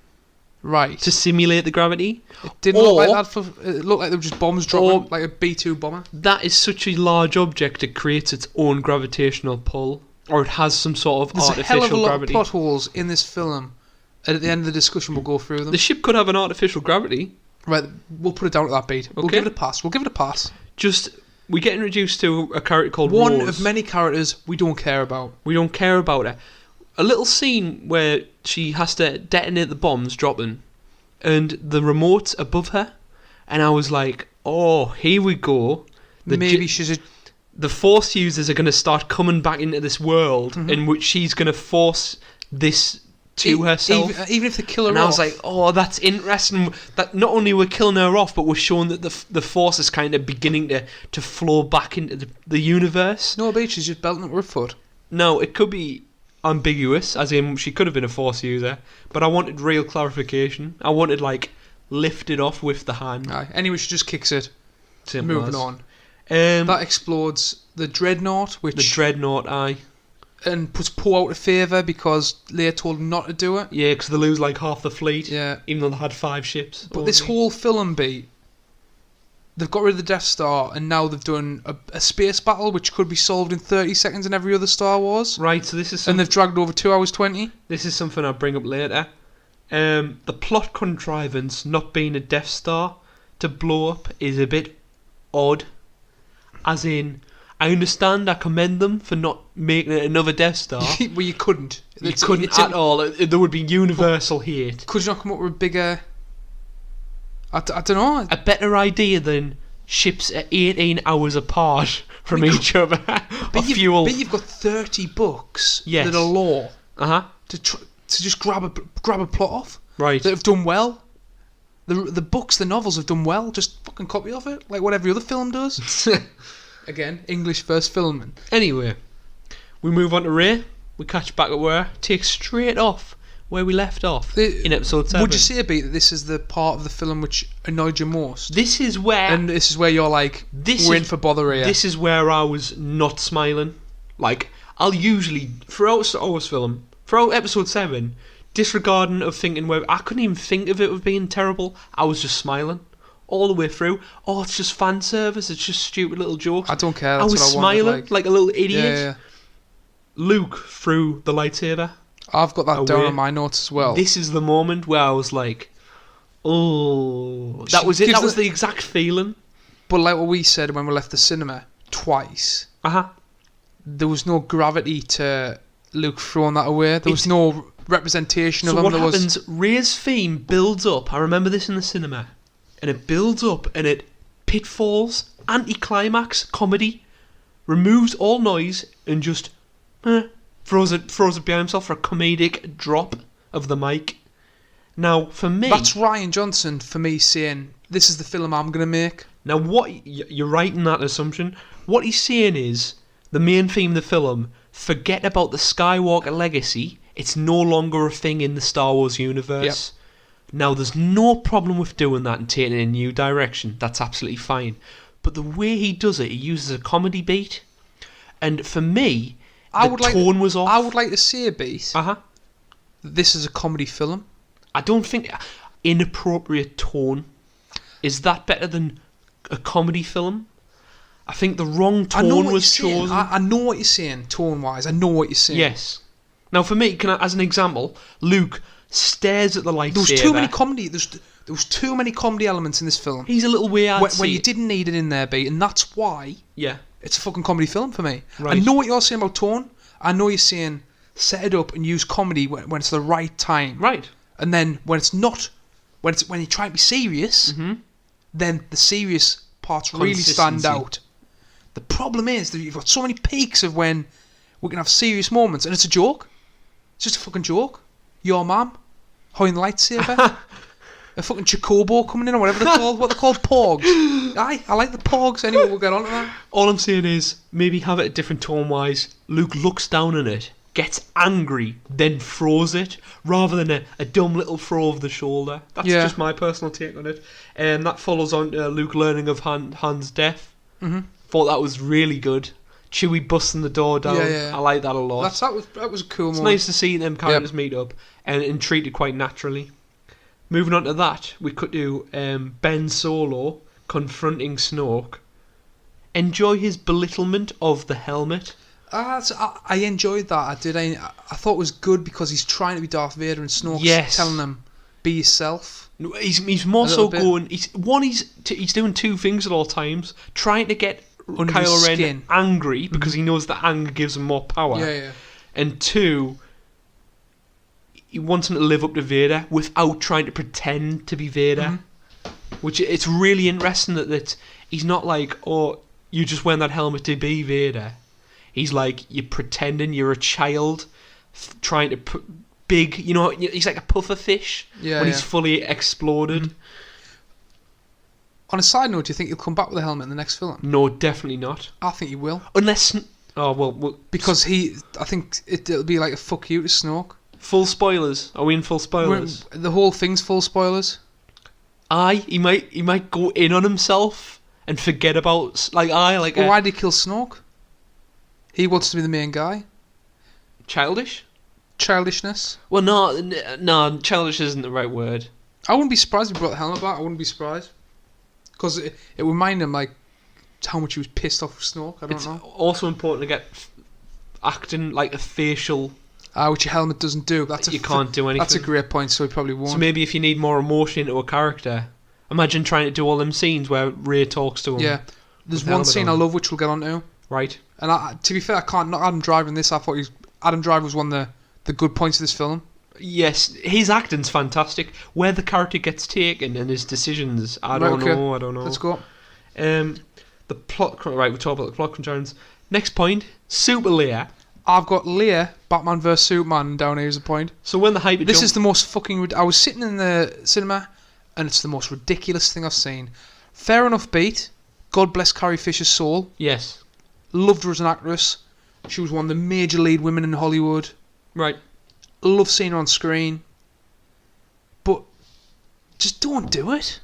A: Right.
B: to simulate the gravity.
A: It didn't look like that. It looked like they were just bombs dropping, like a B-2 bomber.
B: That is such a large object, it creates its own gravitational pull, or it has some sort of
A: There's a
B: artificial
A: hell of a lot
B: gravity.
A: of plot holes in this film. And at the end of the discussion, we'll go through them.
B: The ship could have an artificial gravity.
A: Right, we'll put it down to that beat. We'll
B: Okay.
A: give it a pass. We'll give it a pass.
B: Just we get introduced to a character called
A: One
B: Rose.
A: of many characters we don't care about.
B: We don't care about her. A little scene where she has to detonate the bombs dropping, and the remote's above her, and I was like, "Oh, here we go."
A: Maybe she's a...
B: The Force users are going to start coming back into this world in which she's going to force this to herself.
A: Even if they kill her
B: And
A: off.
B: I was like, oh, that's interesting. That not only we're killing her off, but we're showing that the Force is kind of beginning to flow back into the universe.
A: No, beat, she's just belting up her foot.
B: No, it could be ambiguous, as in she could have been a Force user, but I wanted real clarification. I wanted, like, lifted off with the hand.
A: Aye. Anyway, she just kicks it.
B: Simple
A: Moving
B: as.
A: on.
B: That
A: That explodes the Dreadnought,
B: the
A: which
B: Dreadnought, aye.
A: and puts Poe out of favour because Leia told him not to do it.
B: Yeah, because they lose like half the fleet.
A: Yeah.
B: Even though they had 5 ships.
A: But this
B: only.
A: whole film beat, they've got rid of the Death Star and now they've done a space battle which could be solved in 30 seconds in every other Star Wars.
B: Right, so this is
A: And they've dragged over 2 hours 20.
B: This is something I'll bring up later. The plot contrivance not being a Death Star to blow up is a bit odd. As in, I understand, I commend them for not making it another Death Star.
A: Well, you couldn't.
B: You couldn't at all. There would be universal hate.
A: Could you not come up with a bigger... I don't know.
B: A better idea than ships at 18 hours apart from each other. Or fuel.
A: But you've got 30 books
B: Yes.
A: that are law
B: Uh-huh.
A: to just grab a plot off.
B: Right.
A: That have done well. The books, the novels have done well. Just fucking copy off it, like what every other film does. Again, English first filming.
B: Anyway, we move on to Rey. We catch back at where take straight off where we left off in episode 7.
A: Would you say, B, that this is the part of the film which annoyed you most?
B: This is where
A: And this is where you're like, we're in for bother here.
B: This is where I was not smiling. Like, I'll usually throughout Star Wars film, throughout episode 7, disregarding of thinking where I couldn't even think of it of being terrible. I was just smiling all the way through. Oh, it's just fan service. It's just stupid little jokes.
A: I don't care.
B: I
A: That's
B: was
A: what I wanted,
B: smiling like a little idiot.
A: Yeah.
B: Luke threw the lightsaber.
A: I've got that down
B: Away.
A: on my notes as well.
B: This is the moment where I was like, oh, that
A: She
B: was it.
A: gives
B: That was
A: the-
B: the exact feeling.
A: But like what we said when we left the cinema twice,
B: Uh-huh.
A: there was no gravity to Luke throwing that away. There was no representation
B: So
A: of him.
B: what
A: There
B: happens, Rey's theme builds up. I remember this in the cinema. and it builds up, and it pitfalls, anticlimax, comedy, removes all noise, and just throws it behind himself for a comedic drop of the mic. Now, for me...
A: That's Ryan Johnson, for me, saying, this is the film I'm going to make.
B: Now, you're right in that assumption. What he's saying is, the main theme of the film, forget about the Skywalker legacy. It's no longer a thing in the Star Wars universe. Yep. Now, there's no problem with doing that and taking it in a new direction. That's absolutely fine. But the way he does it, he uses a comedy beat. And for me, tone was off.
A: I would like to say a beat.
B: Uh-huh.
A: This is a comedy film.
B: I don't think inappropriate tone. Is that better than a comedy film? I think the wrong tone was chosen.
A: I know what you're saying, tone-wise. I know what you're saying.
B: Yes. Now, for me, as an example, Luke stares at the lightsaber.
A: There was too many comedy. There was too many comedy elements in this film.
B: He's a little weird.
A: When you didn't need it in there, B, and that's why.
B: Yeah.
A: It's a fucking comedy film for me.
B: Right.
A: I know what you're saying about tone. I know you're saying set it up and use comedy when it's the right time.
B: Right.
A: And then when it's not, when you try to be serious, then the serious parts really stand out. The problem is that you've got so many peaks of when we can have serious moments, and it's a joke. It's just a fucking joke. Your mum holding the lightsaber. A fucking Chocobo coming in, or whatever they're called. What they're called, Porgs. Aye, I like the Porgs. Anyway, we'll get on to that.
B: All I'm saying is, maybe have it a different tone-wise. Luke looks down on it, gets angry, then throws it, rather than a dumb little throw of the shoulder. That's just my personal take on it. And that follows on to Luke learning of Han's death. Thought that was really good. Chewie busting the door down. I like that a lot.
A: That was a cool moment.
B: It's nice to see them characters meet up and treated quite naturally. Moving on to that, we could do Ben Solo confronting Snoke. Enjoy his belittlement of the helmet.
A: I enjoyed that. I did. I thought it was good because he's trying to be Darth Vader and Snoke's telling him, be yourself.
B: He's more so going... He's doing two things at all times. Trying to get
A: Under
B: Kylo
A: his
B: Ren angry because he knows that anger gives him more power.
A: Yeah.
B: And two, he wants him to live up to Vader without trying to pretend to be Vader. Which it's really interesting that he's not like, oh, you just wearing that helmet to be Vader. He's like, you're pretending you're a child trying to put big, he's like a puffer fish when he's fully exploded.
A: On a side note, do you think he'll come back with a helmet in the next film?
B: No, definitely not.
A: I think he will.
B: Unless... Oh, well
A: because I think it'll be like a fuck you to Snoke.
B: Full spoilers. Are we in full spoilers?
A: The whole thing's full spoilers.
B: Aye, he might go in on himself and forget about...
A: why did he kill Snoke? He wants to be the main guy.
B: Childish?
A: Childishness.
B: Well, no, childish isn't the right word.
A: I wouldn't be surprised if he brought the helmet back. I wouldn't be surprised. Because it reminded him, how much he was pissed off with Snoke. I don't know.
B: It's also important to get acting like a facial...
A: which your helmet doesn't do.
B: You can't do anything.
A: That's a great point, so he probably won't.
B: So maybe if you need more emotion into a character, imagine trying to do all them scenes where Rey talks to him.
A: Yeah. There's one scene I love, which we'll get on to.
B: Right.
A: And to be fair, I can't knock Adam Driver in this. I thought Adam Driver was one of the good points of this film.
B: Yes, his acting's fantastic. Where the character gets taken and his decisions, I don't know.
A: Let's go.
B: The plot. Right, we'll talk about the plot concerns. Next point, Super Leia.
A: I've got Leia, Batman vs Superman down here as a point.
B: So when the hype...
A: This is the most fucking... I was sitting in the cinema, and it's the most ridiculous thing I've seen. Fair enough beat. God bless Carrie Fisher's soul.
B: Yes.
A: Loved her as an actress. She was one of the major lead women in Hollywood.
B: Right.
A: Love seeing her on screen. But just don't do it.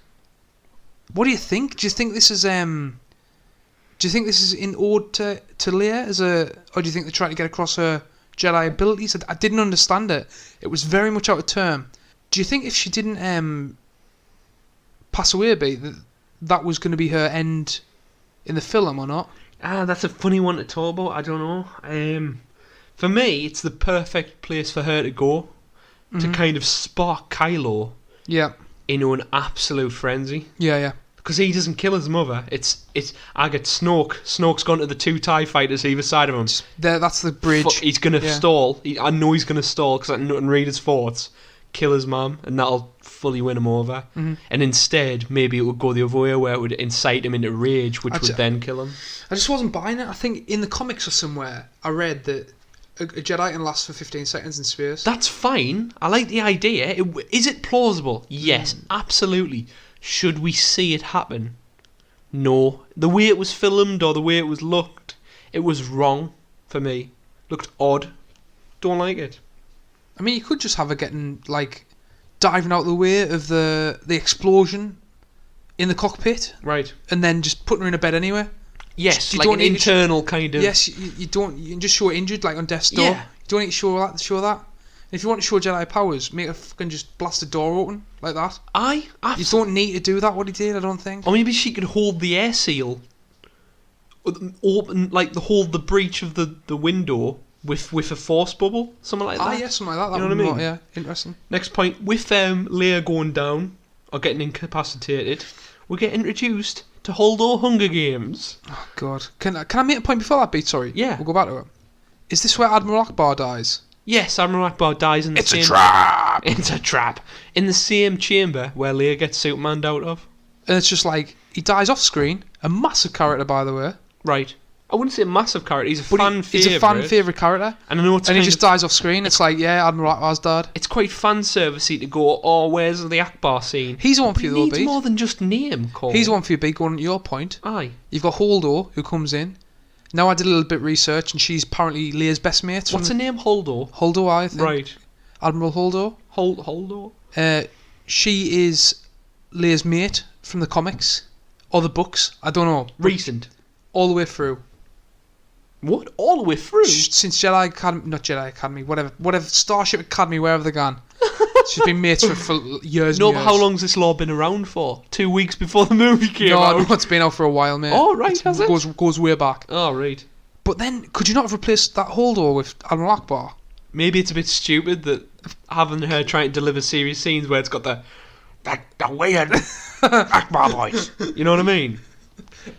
A: What do you think? Do you think this is in ode to Leia or do you think they're trying to get across her Jedi abilities? I didn't understand it. It was very much out of term. Do you think if she didn't pass away, that was going to be her end in the film or not?
B: That's a funny one to talk about. I don't know. For me, it's the perfect place for her to go to kind of spark Kylo into an absolute frenzy.
A: Yeah.
B: Because he doesn't kill his mother. I get Snoke. Snoke's gone to the two TIE fighters either side of him.
A: That's the bridge.
B: He's going to stall. I know he's going to stall because I can read his thoughts. kill his mum, and that'll fully win him over.
A: Mm-hmm.
B: And instead, maybe it would go the other way, where it would incite him into rage, which would then kill him.
A: I just wasn't buying it. I think in the comics or somewhere, I read that a Jedi can last for 15 seconds in space.
B: That's fine. I like the idea. Is it plausible? Yes, absolutely. Should we see it happen? No. The way it was filmed or the way it was looked, it was wrong for me. Looked odd. Don't like it.
A: I mean, you could just have her getting, like, diving out the way of the explosion in the cockpit,
B: Right.
A: and then just putting her in a bed anyway.
B: Yes,
A: You
B: like
A: don't
B: an
A: need to
B: internal kind of...
A: Yes, you don't. You can just show her injured, like on death's door.
B: Yeah.
A: You don't need to show that. If you want to show Jedi powers, make her fucking just blast the door open like that.
B: Aye,
A: You don't need to do that. What he did, I don't think.
B: Or maybe she could hold the air seal, open, like hold the breach of the window with a force bubble, something like that.
A: Yeah, something like that.
B: You know
A: would
B: what I
A: be
B: mean?
A: Yeah, interesting.
B: Next point, with Leia going down or getting incapacitated, we get introduced to Holdo Hunger Games.
A: Oh God, can I make a point before that beat? Sorry.
B: Yeah.
A: We'll go back to it. Is this where Admiral Akbar dies?
B: Yes, Admiral Akbar dies in the same...
D: It's a trap!
B: It's a trap. In the same chamber where Leia gets Superman'd out of.
A: And it's just like he dies off screen. A massive character, by the way.
B: Right. I wouldn't say a massive character. He's a
A: But
B: fan
A: he's a fan favourite character.
B: And I know it's
A: And he
B: kind
A: just
B: of,
A: dies off screen. It's like, yeah, Admiral Akbar's died.
B: it's quite fan servicey to go, oh, where's the Akbar scene?
A: He's the one for
B: He
A: you, though,
B: needs
A: Beat.
B: more than just name, Cole.
A: He's the one for you, Beat. Going to your point.
B: Aye.
A: You've got Holdo, who comes in. Now I did a little bit of research, and she's apparently Leia's best mate.
B: What's her name? Holdo.
A: Holdo, I think.
B: Right.
A: Admiral Holdo.
B: Holdo.
A: She is Leia's mate from the comics. Or the books. I don't know.
B: Recent.
A: All the way through.
B: What? All the way through?
A: Since Jedi Academy, not Jedi Academy, whatever, Starship Academy, wherever they're gone. She's been mates for years
B: No,
A: and
B: but
A: years.
B: how long's this law been around for? 2 weeks before the movie came out?
A: No, it's been out for a while, mate.
B: Oh, right, has it?
A: Goes way back.
B: Oh, right.
A: But then, could you not have replaced that Holdo with Admiral Akbar?
B: Maybe it's a bit stupid that having her trying to deliver serious scenes where it's got the
D: weird Akbar voice.
B: you know what I mean?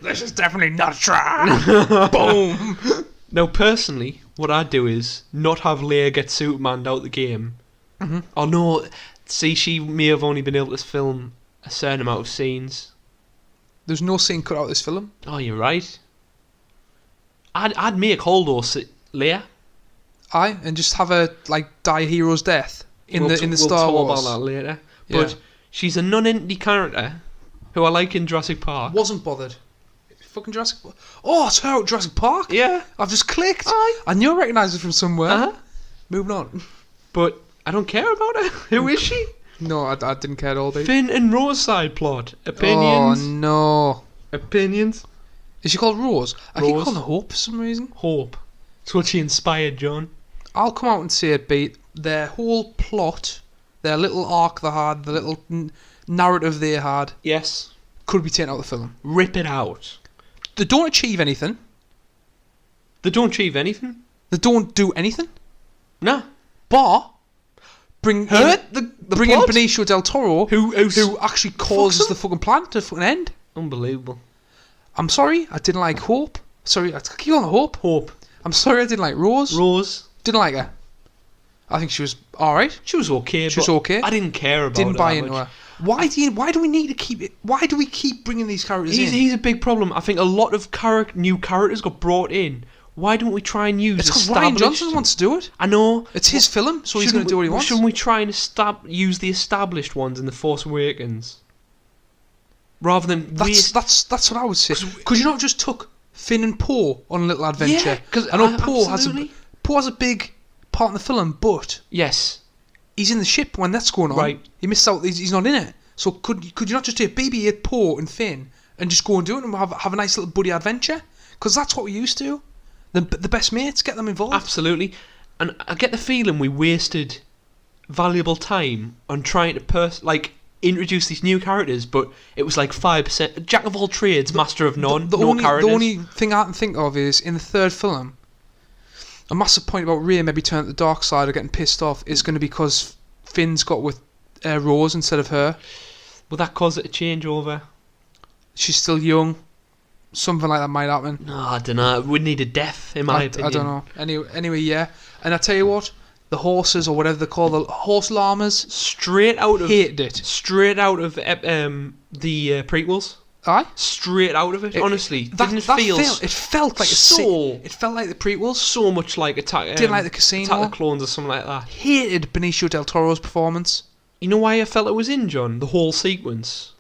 A: This is definitely not a trap. Boom.
B: Now, personally, what I'd do is not have Leia get Superman out the game.
A: Mm-hmm.
B: Or no, see, she may have only been able to film a certain amount of scenes.
A: There's no scene cut out of this film.
B: Oh, you're right. I'd make Holdo Leia.
A: Aye, and just have her like die a hero's death in
B: We'll
A: the
B: we'll
A: Star
B: talk
A: Wars.
B: about that later.
A: Yeah.
B: But she's a non-entity character who I like in Jurassic Park.
A: Wasn't bothered. Fucking Jurassic Park. Oh, it's her out Jurassic Park.
B: Yeah.
A: I've just clicked.
B: Aye.
A: I knew I recognised her from somewhere.
B: Uh-huh.
A: Moving on.
B: But I don't care about her. Who is she?
A: No, I didn't care at all. Babe.
B: Finn and Rose side plot. Opinions.
A: Oh no.
B: Opinions.
A: Is she called Rose? I keep
B: Rose.
A: calling her Hope for some reason.
B: Hope. It's what she inspired John.
A: I'll come out and say it, Beat. Their whole plot, their little arc they had, the little narrative they had,
B: Yes.
A: could be taken out of the film.
B: Rip it out.
A: They don't achieve anything.
B: They don't achieve anything.
A: They don't do anything.
B: Nah.
A: But bring
B: Hurt
A: in,
B: the
A: bring in
B: plot?
A: Benicio del Toro,
B: Who
A: actually causes the fucking planet to fucking end.
B: Unbelievable.
A: I'm sorry, I didn't like Hope. Sorry, I keep on Hope.
B: Hope.
A: I'm sorry, I didn't like Rose.
B: Rose.
A: Didn't like her. I think she was all right.
B: She was okay.
A: She was
B: but
A: okay.
B: I didn't care about
A: Didn't
B: her
A: buy
B: that
A: into
B: much.
A: her. Why do we need to keep it? Why do we keep bringing these characters in?
B: He's a big problem. I think a lot of new characters got brought in. Why don't we try and use
A: It's because Ryan
B: established...
A: Johnson wants to do it.
B: I know.
A: It's his film, so he's going to do what he wants.
B: Shouldn't we try and use the established ones in The Force Awakens? Rather than waste...
A: That's what I would say. Could you not just took Finn and Poe on a little adventure?
B: Yeah, 'cause
A: I know Poe has
B: absolutely.
A: a big part in the film, but
B: Yes.
A: he's in the ship when that's going on.
B: Right.
A: He missed out. He's not in it. So could you not just take BB-8, Poe, and Finn and just go and do it and have a nice little buddy adventure? Because that's what we used to. The best mates, get them involved.
B: Absolutely. And I get the feeling we wasted valuable time on trying to introduce these new characters, but it was like 5%. Jack of all trades, master of none.
A: The
B: no characters.
A: only thing I can think of is in the third film, a massive point about Rey maybe turning to the dark side or getting pissed off is going to be because Finn's got with Rose instead of her.
B: Will that cause it to change over?
A: She's still young. Something like that might happen.
B: No, I don't know. We'd need a death, in my opinion.
A: I don't know. Anyway, yeah. And I tell you what, the horses or whatever they call the horse llamas.
B: Straight out of
A: Hated it.
B: Straight out of the prequels.
A: Aye.
B: Straight out of it. Honestly, didn't feel.
A: It felt like it felt like the prequels.
B: So much like Attack.
A: Didn't like the Casino.
B: Attack of the Clones or something like that.
A: Hated Benicio del Toro's performance.
B: You know why I felt it was in, John? The whole sequence.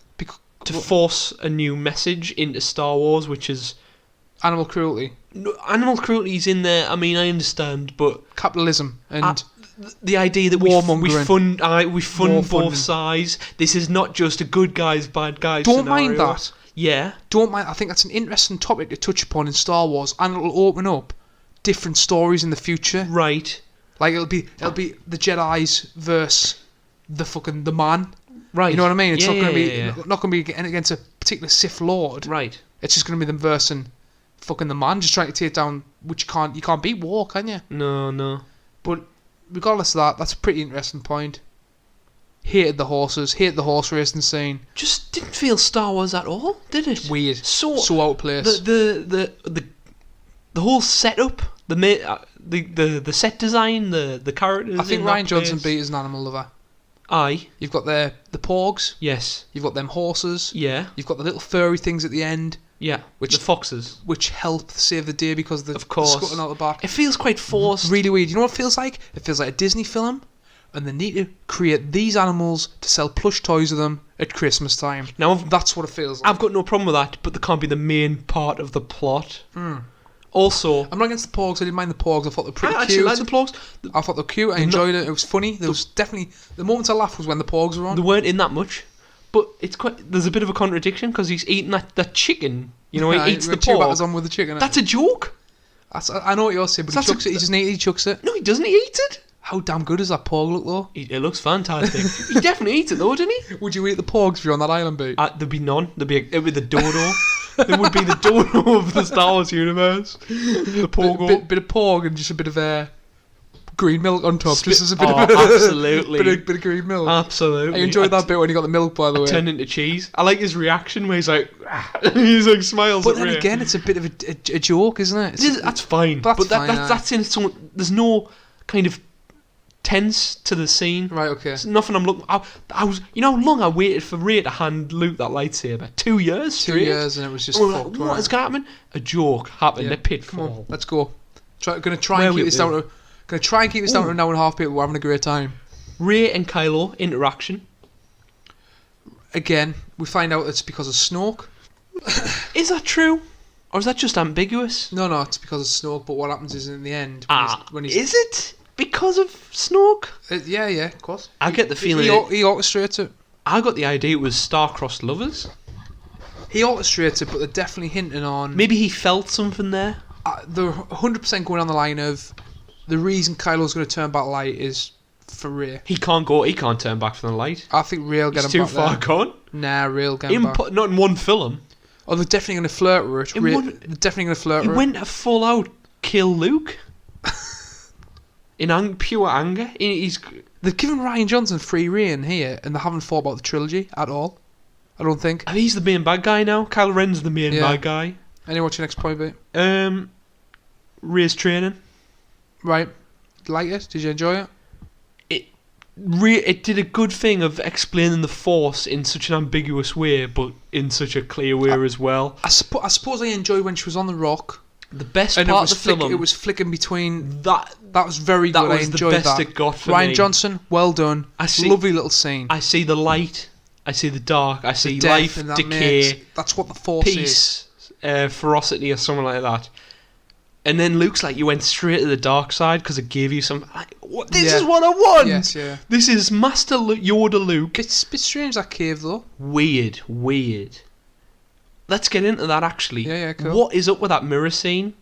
B: To force a new message into Star Wars, which is
A: Animal cruelty.
B: no, animal cruelty's in there. I mean, I understand, but
A: Capitalism and
B: the idea that we
A: warmongering.
B: fund
A: War
B: both sides. This is not just a good guys, bad guys.
A: don't
B: scenario.
A: mind that.
B: Yeah.
A: Don't mind. I think that's an interesting topic to touch upon in Star Wars, and it'll open up different stories in the future.
B: Right.
A: Like it'll be the Jedi's versus the man.
B: Right.
A: You know what I mean? It's
B: Yeah,
A: not going to be
B: yeah.
A: not going to be against a particular Sith Lord.
B: Right.
A: It's just going to be them versing the man, just trying to take down. Which you can't beat war, can you?
B: No.
A: But regardless of that, that's a pretty interesting point. Hated the horses. Hated the horse racing scene.
B: Just didn't feel Star Wars at all, did it?
A: Weird.
B: So
A: out of place.
B: The whole setup, the set design, the characters.
A: I think
B: in
A: Ryan
B: that
A: Johnson
B: place.
A: beat as an animal lover.
B: Aye.
A: You've got the porgs.
B: Yes.
A: You've got them horses.
B: Yeah.
A: You've got the little furry things at the end,
B: Yeah.
A: Which-
B: the foxes.
A: which help save the day because they're
B: Of course.
A: scutting out the back.
B: It feels quite forced.
A: Really weird. You know what it feels like? It feels like a Disney film, and they need to create these animals to sell plush toys of them at Christmas time.
B: Now
A: That's what it feels like.
B: I've got no problem with that, but they can't be the main part of the plot. Also,
A: I'm not against the porgs. I didn't mind the porgs. I thought they were pretty
B: I actually
A: cute.
B: like the plugs.
A: I thought they were cute. I enjoyed it. It was funny. There was definitely the moments I laughed was when the porgs were on.
B: They weren't in that much, but it's quite. There's a bit of a contradiction because he's eating that chicken. You know, he eats the
A: Chewbacca's
B: pork.
A: on with the chicken.
B: That's a joke.
A: I know what you're saying, but he
B: That's a-
A: chucks it. He just he chucks it.
B: No, he doesn't. He eats it.
A: How damn good does that porg look though?
B: It looks fantastic. He definitely eats it though, didn't he?
A: Would you eat the porgs if you're on that island, Beat?
B: There'd be none. It would be the dodo. It would be the dodo of the Star Wars universe. The pogo.
A: Bit of porg and just a bit of green milk on top, just as a bit
B: Oh,
A: of
B: absolutely.
A: bit of green milk.
B: Absolutely.
A: I enjoyed that bit when he got the milk, by the way.
B: Turned into cheese. I like his reaction where he's like, he's like smiles.
A: But
B: at
A: then
B: Ray.
A: again, it's a bit of a joke, isn't it?
B: That's fine.
A: That's
B: but
A: fine,
B: that's in its own. There's no kind of tense to the scene.
A: Right, okay.
B: It's nothing I'm looking. I was. You know how long I waited for Ray to hand Luke that lightsaber? 2 years.
A: 2
B: straight?
A: years and it was just
B: And we're
A: fucked.
B: like, what is happening? A joke happened.
A: Yeah.
B: A pitfall.
A: Come on, let's go. Gonna try
B: Where
A: and
B: we
A: keep this
B: do?
A: down to. Gonna try and keep this down to an hour and a half. People, we're having a great time.
B: Ray and Kylo interaction.
A: Again, we find out it's because of Snoke.
B: Is that true, or is that just ambiguous?
A: No, it's because of Snoke. But what happens is in the end, when he's
B: Is it because of Snoke?
A: yeah, of course.
B: I get the feeling.
A: He orchestrates it.
B: I got the idea it was star-crossed lovers.
A: He orchestrates it, but they're definitely hinting on.
B: Maybe he felt something there.
A: They're 100% going on the line of the reason Kylo's going to turn back light is for Rey.
B: He can't turn back from the light.
A: I think Rey'll get
B: He's
A: him
B: too
A: back
B: far
A: there.
B: gone.
A: Nah, Rey'll get him back.
B: Not in one film.
A: Oh, they're definitely going to flirt with it. They're definitely going to flirt
B: He
A: with it.
B: went to full out kill Luke. In pure anger.
A: They've given Ryan Johnson free reign here, and they haven't thought about the trilogy at all. I don't think.
B: I mean, he's the main bad guy now. Kylo Ren's the main bad guy.
A: Anyway, what's your next point, mate?
B: Rey's training.
A: Right. Like it? Did you enjoy it?
B: It did a good thing of explaining the Force in such an ambiguous way, but in such a clear way as well.
A: I suppose I enjoyed when she was on the rock.
B: The best
A: And
B: part of the film.
A: it was flicking between.
B: that
A: That was very
B: That
A: good. I
B: was the
A: enjoyed
B: best
A: that.
B: it got for
A: Ryan
B: me.
A: Johnson, well done. Lovely little scene.
B: I see the light. I see the dark. I see
A: The death
B: life,
A: and that
B: decay,
A: makes- that's what the Force is.
B: peace, ferocity, or something like that. And then Luke's like, you went straight to the dark side because it gave you some. This
A: Yeah.
B: is what I want.
A: Yes, yeah.
B: This is Master Yoda Luke.
A: It's a bit strange, that cave, though.
B: Weird. Let's get into that actually.
A: Yeah, cool.
B: What is up with that mirror scene?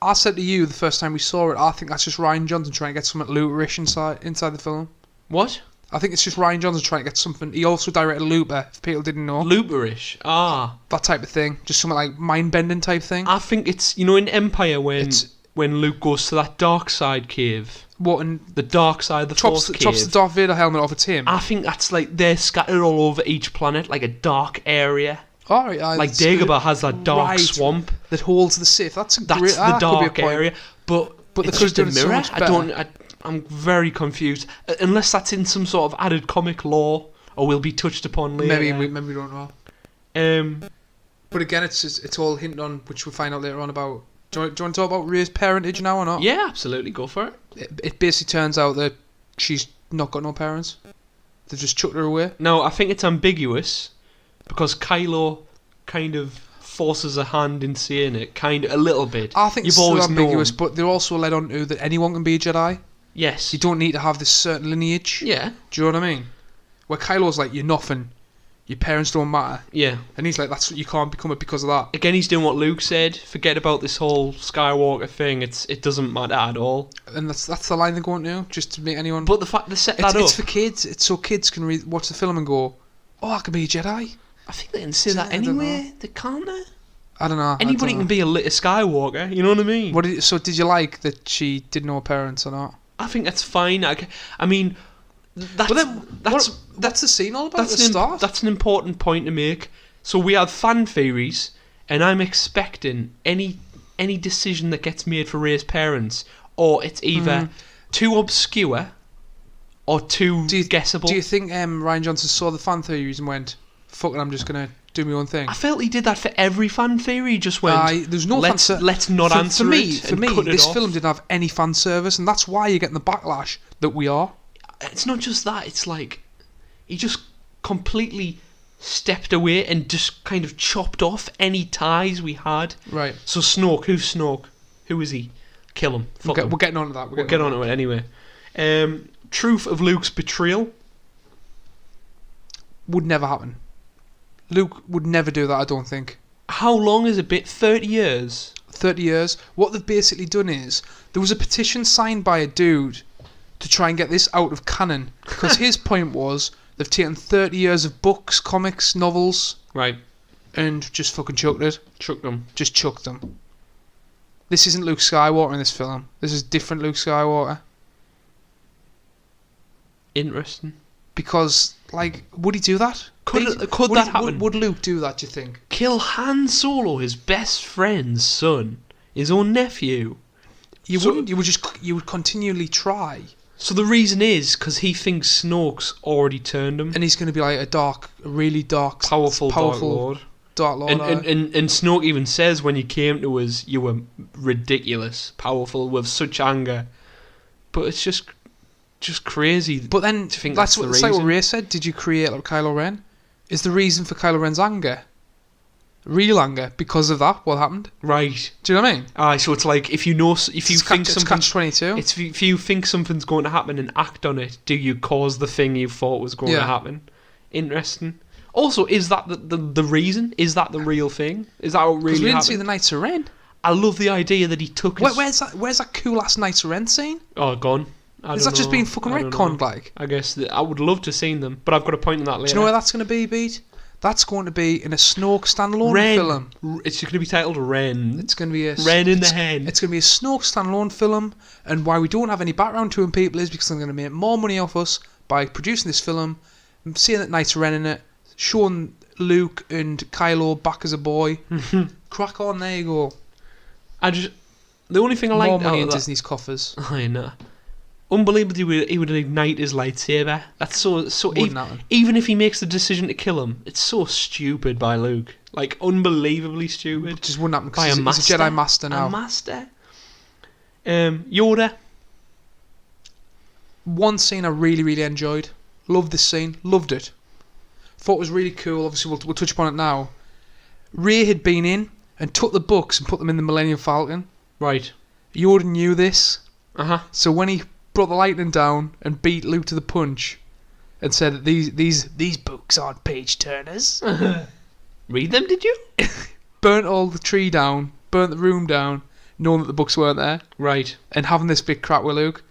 A: I said to you the first time we saw it, I think that's just Ryan Johnson trying to get something Looterish inside the film.
B: What?
A: I think it's just Ryan Johnson trying to get something. He also directed Looper, if people didn't know.
B: Looperish.
A: That type of thing. Just something like mind-bending type thing.
B: I think it's, in Empire when Luke goes to that dark side cave.
A: What, and
B: The dark side of the Force cave.
A: chops the Darth Vader helmet off its him.
B: I think that's like they're scattered all over each planet, like a dark area.
A: Alright,
B: Like Dagobah has that dark
A: right,
B: swamp.
A: that holds the Sith. That's
B: That's
A: great.
B: the
A: that could be a
B: dark
A: point.
B: area. But
A: But they
B: it's
A: could
B: just a
A: have done it so
B: mirror.
A: much
B: I
A: better.
B: don't. I'm very confused. Unless that's in some sort of added comic lore, or will be touched upon later.
A: Maybe we don't know. But again, it's all hinted on, which we'll find out later on about. Do you want to talk about Rey's parentage now or not?
B: Yeah, absolutely. Go for it.
A: It basically turns out that she's not got no parents. They've just chucked her away.
B: No, I think it's ambiguous because Kylo kind of forces a hand in saying it, kind of a little bit.
A: I think
B: You've
A: it's still
B: always
A: ambiguous,
B: known.
A: but they're also led on to that anyone can be a Jedi.
B: Yes.
A: You don't need to have this certain lineage.
B: Yeah.
A: Do you know what I mean? Where Kylo's like, you're nothing. Your parents don't matter.
B: Yeah.
A: And he's like, you can't become it because of that.
B: Again, he's doing what Luke said. Forget about this whole Skywalker thing. It doesn't matter at all.
A: And that's the line they're going to, just to make anyone...
B: But the fact they set that
A: it's
B: up...
A: for kids. It's so kids can watch the film and go, oh, I can be a Jedi.
B: I think they can say that
A: I don't
B: anyway. They can't they?
A: I don't know.
B: Anybody can be a little Skywalker. You know what I mean?
A: So did you like that she didn't know her parents or not?
B: I think that's fine. I mean... That's
A: That's the scene all about at the start.
B: That's an important point to make. So we have fan theories, and I'm expecting any decision that gets made for Rey's parents, or it's either too obscure or too guessable.
A: Do you think Ryan Johnson saw the fan theories and went, "Fuck it, I'm just gonna do my own thing"?
B: I felt he did that for every fan theory. He just went,
A: there's no
B: let's not
A: for,
B: answer
A: for me,
B: it.
A: For me, this film didn't have any fan service, and that's why you're getting the backlash that we are.
B: It's not just that, it's like he just completely stepped away and just kind of chopped off any ties we had.
A: Right.
B: So Snoke, who's Snoke? Who is he? Kill him. Fuck him.
A: We're getting on to that.
B: We'll get on to it anyway. Truth of Luke's betrayal.
A: Would never happen. Luke would never do that, I don't think.
B: How long is a bit? 30 years?
A: 30 years. What they've basically done is, there was a petition signed by a dude to try and get this out of canon, because his point was they've taken 30 years of books, comics, novels,
B: Right.
A: and just fucking chucked it.
B: Chuck them.
A: Just chucked them. This isn't Luke Skywalker in this film. This is different Luke Skywalker.
B: Interesting.
A: Because, like, would he do that?
B: Could that happen?
A: Would Luke do that, do you think?
B: Kill Han Solo, his best friend's son, his own nephew.
A: You wouldn't. You would continually try.
B: So the reason is because he thinks Snoke's already turned him.
A: And he's going to be like a really dark,
B: Powerful Dark Lord.
A: Dark Lord.
B: And Snoke even says when you came to us, you were ridiculous, powerful, with such anger. But it's just crazy.
A: But then
B: to think
A: that's
B: the
A: it's like what
B: reason.
A: Rey said. Did you create like Kylo Ren? Is the reason for Kylo Ren's anger real anger because of that? What happened?
B: Right.
A: Do you know what I mean?
B: Aye, so it's like if you think
A: it's
B: something,
A: catch-22.
B: if you think something's going to happen and act on it, do you cause the thing you thought was going to happen? Interesting. Also, is that the reason? Is that the real thing? Is that what really
A: Because we didn't
B: happened?
A: see the Knights of Ren.
B: I love the idea that he took his...
A: Where's that cool ass Knights of Ren scene?
B: Oh, gone.
A: Is that just being fucking retconned, like?
B: I guess I would love to have seen them, but I've got a point on that later.
A: Do you know where that's going to be, Beat? That's going to be in a Snoke standalone film.
B: It's going to be titled Ren.
A: It's going to be
B: Ren in the Hen.
A: It's going to be a Snoke standalone film, and why we don't have any background to him, people, is because they're going to make more money off us by producing this film, seeing that Knights of Ren in it, showing Luke and Kylo back as a boy. Crack on, there you go.
B: The only thing I like
A: more money in
B: that,
A: Disney's coffers.
B: I know. Unbelievably, he would ignite his lightsaber. That's so.
A: Wouldn't happen.
B: Even if he makes the decision to kill him, it's so stupid by Luke. Like unbelievably stupid.
A: It just wouldn't happen
B: By
A: because
B: a
A: he's a Jedi master now.
B: A master. Yoda.
A: One scene I really, really enjoyed. Loved this scene. Loved it. Thought it was really cool. Obviously, we'll touch upon it now. Rey had been in and took the books and put them in the Millennium Falcon.
B: Right.
A: Yoda knew this.
B: So
A: when he brought the lightning down and beat Luke to the punch and said that these books aren't page turners.
B: Read them, did you?
A: Burnt all the tree down, burnt the room down, knowing that the books weren't there.
B: Right.
A: And having this big crack with Luke.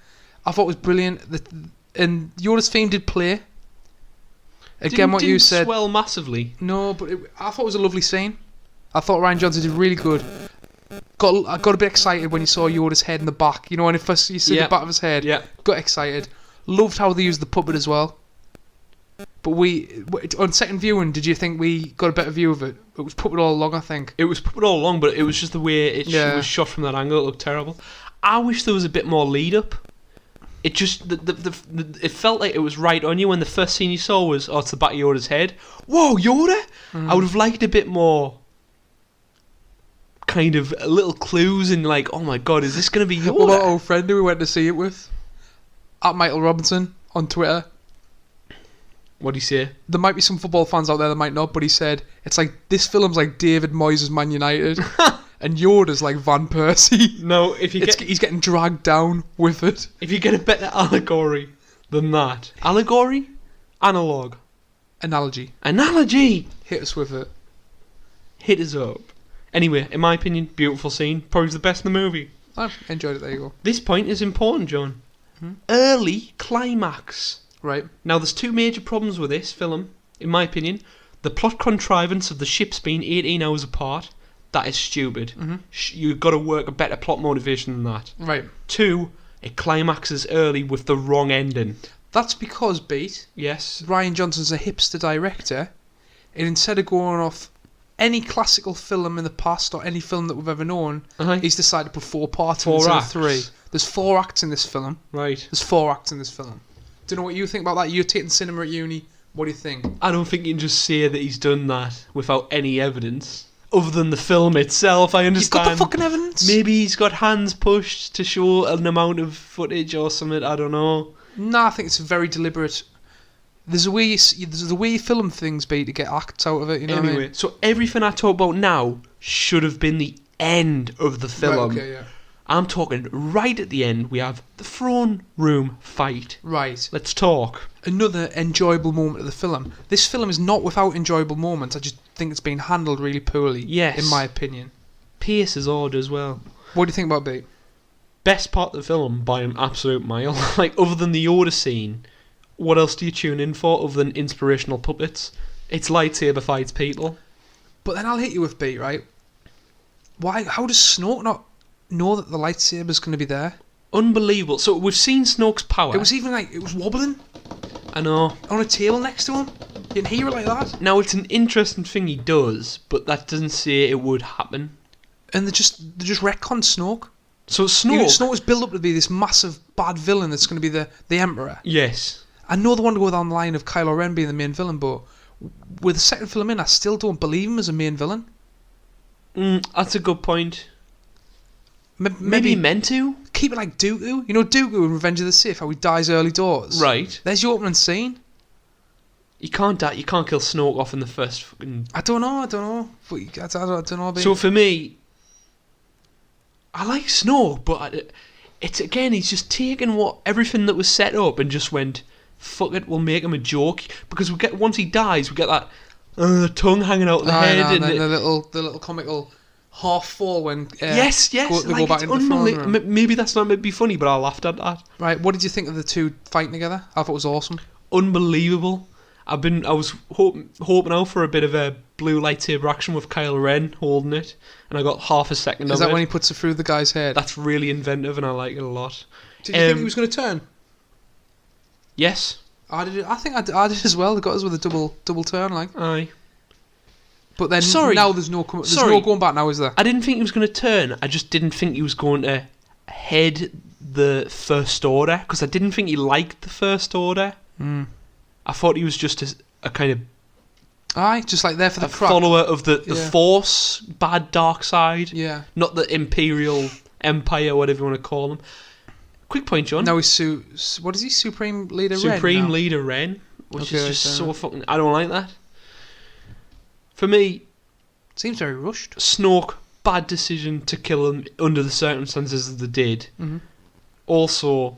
A: I thought it was brilliant. And Yoda's theme did play. Again, what you said.
B: Swell massively.
A: No, but I thought it was a lovely scene. I thought Ryan Johnson did really good. I got a bit excited when you saw Yoda's head in the back. You know, when first you see the back of his head.
B: Yeah.
A: Got excited. Loved how they used the puppet as well. But on second viewing, did you think we got a better view of it? It was puppet all along, I think.
B: It was put all along, but it was just the way it was shot from that angle. It looked terrible. I wish there was a bit more lead up. it just it felt like it was right on you when the first scene you saw was, oh, it's the back of Yoda's head. Whoa, Yoda! I would have liked a bit more kind of little clues and like, oh my god, is this going to be Yoda?
A: What about our old friend who we went to see it with? At Michael Robinson on Twitter.
B: What do you say?
A: There might be some football fans out there that might not, but he said it's like this film's like David Moyes' Man United, and Yoda's like Van Persie.
B: No, if you
A: He's getting dragged down with it.
B: if you get a better allegory than that, allegory, analog,
A: Analogy.
B: hit
A: us with it.
B: Hit us up. Anyway, in my opinion, beautiful scene, probably the best in the movie.
A: I enjoyed it. There you go.
B: This point is important, John. Early climax.
A: Right.
B: Now, there's two major problems with this film, in my opinion. The plot contrivance of the ships being 18 hours apart, that is stupid. You've got to work a better plot motivation than that.
A: Right.
B: 2, it climaxes early with the wrong ending.
A: That's because, Beat,
B: Yes.
A: Rian Johnson's a hipster director, and instead of going off any classical film in the past or any film that we've ever known, he's decided to put 4 parts in instead of 3. There's 4 acts in this film.
B: Right.
A: There's 4 acts in this film. Don't know what you think about that. You're taking cinema at uni. What do you think?
B: I don't think you can just say that he's done that without any evidence. Other than the film itself, I understand.
A: You've got the fucking evidence.
B: Maybe he's got hands pushed to show an amount of footage or something, I don't know.
A: No, I think it's very deliberate. There's a way you film things, Beat, to get acts out of it, you know what I mean?
B: So everything I talk about now should have been the end of the film.
A: Right, okay, yeah.
B: I'm talking right at the end, we have the throne room fight.
A: Right.
B: Let's talk.
A: Another enjoyable moment of the film. This film is not without enjoyable moments. I just think it's been handled really poorly.
B: Yes.
A: In my opinion.
B: Pace is odd as well.
A: What do you think about Beat?
B: Best part of the film by an absolute mile. Like, other than the Yoda scene, what else do you tune in for other than inspirational puppets? It's lightsaber fights, people.
A: But then I'll hit you with Beat, right? Why? How does Snoke not know that the lightsaber's going to be there?
B: Unbelievable. So we've seen Snoke's power.
A: It was even like, it was wobbling
B: I know.
A: on a table next to him. You can hear it like that.
B: Now, it's an interesting thing he does, but that doesn't say it would happen.
A: And they just retconned Snoke.
B: So
A: You know,
B: Snoke...
A: Snoke was built up to be this massive bad villain that's going to be the Emperor.
B: Yes.
A: I know they want to go down the line of Kylo Ren being the main villain, but with the second film in, I still don't believe him as a main villain.
B: That's a good point.
A: Maybe
B: meant to?
A: keep it like Dooku. You know Dooku in Revenge of the Sith, how he dies early doors?
B: Right.
A: There's your opening scene.
B: You can't die. You can't kill Snoke off in the first fucking...
A: I don't know. But I don't know.
B: So for me, I like Snoke, but it's again, he's just taken everything that was set up and just went, fuck it, we'll make him a joke. Because once he dies, we get that tongue hanging out of the head.
A: And
B: and
A: then the little comical half fall when
B: yes,
A: they
B: like
A: go back
B: it's
A: into the throne room.
B: Maybe that's not meant to be funny, but I laughed at that.
A: Right, what did you think of the two fighting together? I thought it was awesome.
B: Unbelievable. I was hoping out for a bit of a blue lightsaber action with Kylo Ren holding it, and I got half a second of it.
A: Is that when he puts it through the guy's head?
B: That's really inventive, and I like it a lot.
A: Did you think he was going to turn?
B: Yes.
A: I think I did as well. They got us with a double turn, like.
B: Aye.
A: But then now there's no going back now, is there?
B: I didn't think he was going to turn. I just didn't think he was going to head the First Order, because I didn't think he liked the First Order. I thought he was just a kind of...
A: Aye, just like there for the crack.
B: follower of the Force, bad dark side.
A: Yeah.
B: Not the Imperial Empire, whatever you want to call them. Quick point, John.
A: Now he's what is he? Supreme Leader Ren?
B: Supreme Leader Ren, which is just so fucking... I don't like that. For me...
A: Seems very rushed.
B: Snoke, bad decision to kill him under the circumstances that they did. Also...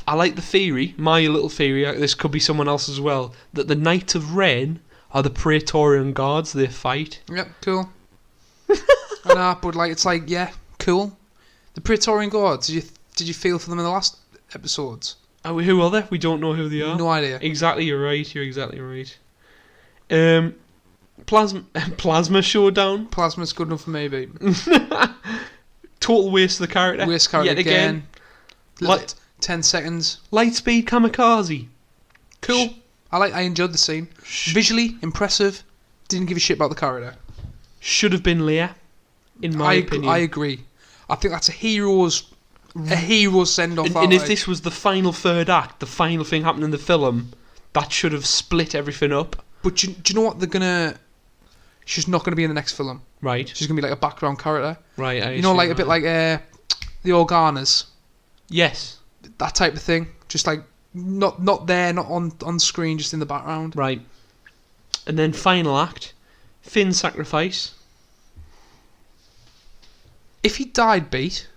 B: I like the theory, my little theory, this could be someone else as well, that the Knights of Ren are the Praetorian Guards they fight.
A: Yep, cool. But it's like, yeah, cool. The Praetorian Guards, did you feel for them in the last episodes?
B: Who are they? We don't know who they are.
A: No idea.
B: Exactly, you're right, you're exactly right. Plasma Showdown.
A: Plasma's good enough for me, babe.
B: Total waste of the character.
A: Waste character
B: yet again.
A: 10 seconds.
B: Lightspeed Kamikaze.
A: Cool. I enjoyed the scene. Visually impressive. Didn't give a shit about the character.
B: Should have been Leia, in my opinion.
A: I agree. I think that's a hero's a hero send off.
B: And if this was the final third act, the final thing happening in the film, that should have split everything up.
A: But do you know what they're gonna? She's not gonna be in the next film.
B: Right.
A: She's gonna be like a background character.
B: Right.
A: You know, like a bit like the Organas.
B: Yes.
A: That type of thing. Just like not there, not on screen, just in the background.
B: Right. And then final act, Finn's sacrifice.
A: If he died, beat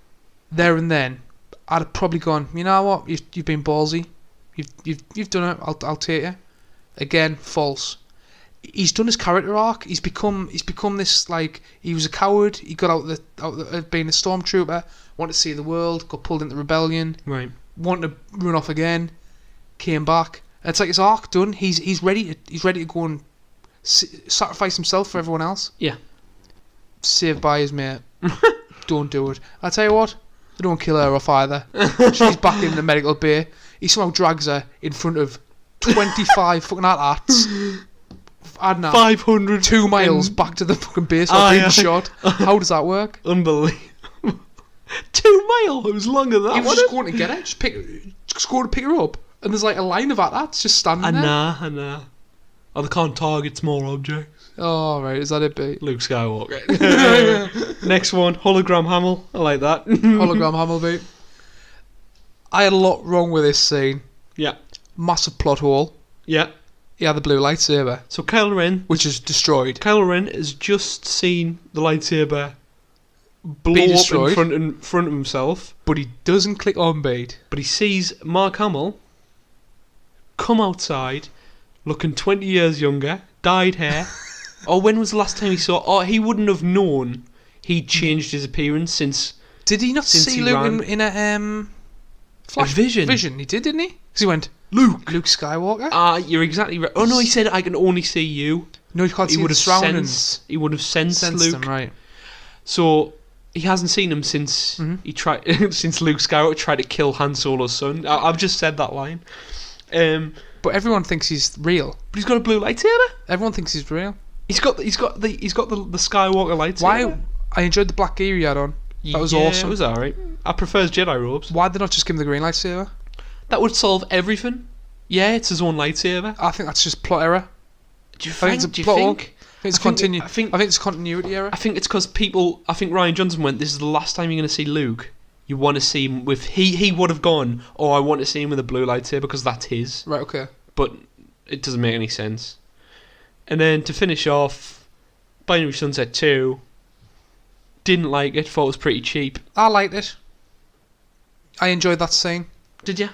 A: there and then, I'd have probably gone. You know what? You've been ballsy. You've done it. I'll take you. Again, false. He's done his character arc. He's become this, like, he was a coward. He got out of being a stormtrooper. Wanted to see the world. Got pulled into rebellion.
B: Right.
A: Wanted to run off again. Came back. And it's like his arc done. He's ready to go and sacrifice himself for everyone else.
B: Yeah.
A: Saved by his mate. Don't do it. I tell you what. They don't kill her off either. She's back in the medical bay. He somehow drags her in front of 25 fucking AT-ATs. I don't know.
B: 500.
A: 2 miles back to the fucking base where being shot. How does that work?
B: Unbelievable. 2 miles? It was longer than that.
A: He was just going to get her. Just go to pick her up. And there's like a line of AT-ATs just standing there.
B: I know. Oh, they can't target small objects.
A: Oh, right. Is that it, B?
B: Luke Skywalker. Next one, hologram Hamill. I like that.
A: Hologram Hamilby. I had a lot wrong with this scene.
B: Yeah.
A: Massive plot hole.
B: Yeah.
A: He had the blue lightsaber,
B: So Kylo Ren,
A: which is destroyed.
B: Kylo Ren has just seen the lightsaber blow
A: Be
B: up
A: destroyed.
B: in front of himself,
A: But he doesn't click on beat.
B: but he sees Mark Hamill come outside, looking 20 years younger, dyed hair. Or when was the last time he saw? Oh, he wouldn't have known he'd changed his appearance since.
A: Did he not
B: Since
A: see
B: he
A: Luke
B: ran.
A: in a flash?
B: Vision.
A: Vision, he did, didn't he? Because he went,
B: Luke.
A: Skywalker?
B: You're exactly right. Oh no, he said I can only see you.
A: No, you can't
B: He
A: see
B: would
A: the
B: have
A: surroundings.
B: sensed. He would have sensed
A: Sensed
B: Luke.
A: him, right.
B: So he hasn't seen him since he tried. Since Luke Skywalker tried to kill Han Solo's son. I've just said that line.
A: But everyone thinks he's real.
B: But he's got a blue lightsaber.
A: Everyone thinks he's real.
B: He's got the Skywalker lightsaber.
A: Why? I enjoyed the black gear he had on. That was awesome.
B: It was alright. I prefer his Jedi robes.
A: Why'd they not just give him the green lightsaber?
B: That would solve everything. Yeah, it's his own lightsaber.
A: I think that's just plot error.
B: Do you
A: I think it's a
B: think? Do you
A: plot hole.
B: think?
A: I think it's
B: I think
A: it's continuity error.
B: I think it's because people. I think Ryan Johnson went. This is the last time you're going to see Luke. You want to see him with. He would have gone. Oh, I want to see him with a blue lightsaber because that's his.
A: Right, okay.
B: But it doesn't make any sense. And then to finish off, Binary Sunset 2. Didn't like it. Thought it was pretty cheap.
A: I liked it. I enjoyed that scene.
B: Did you?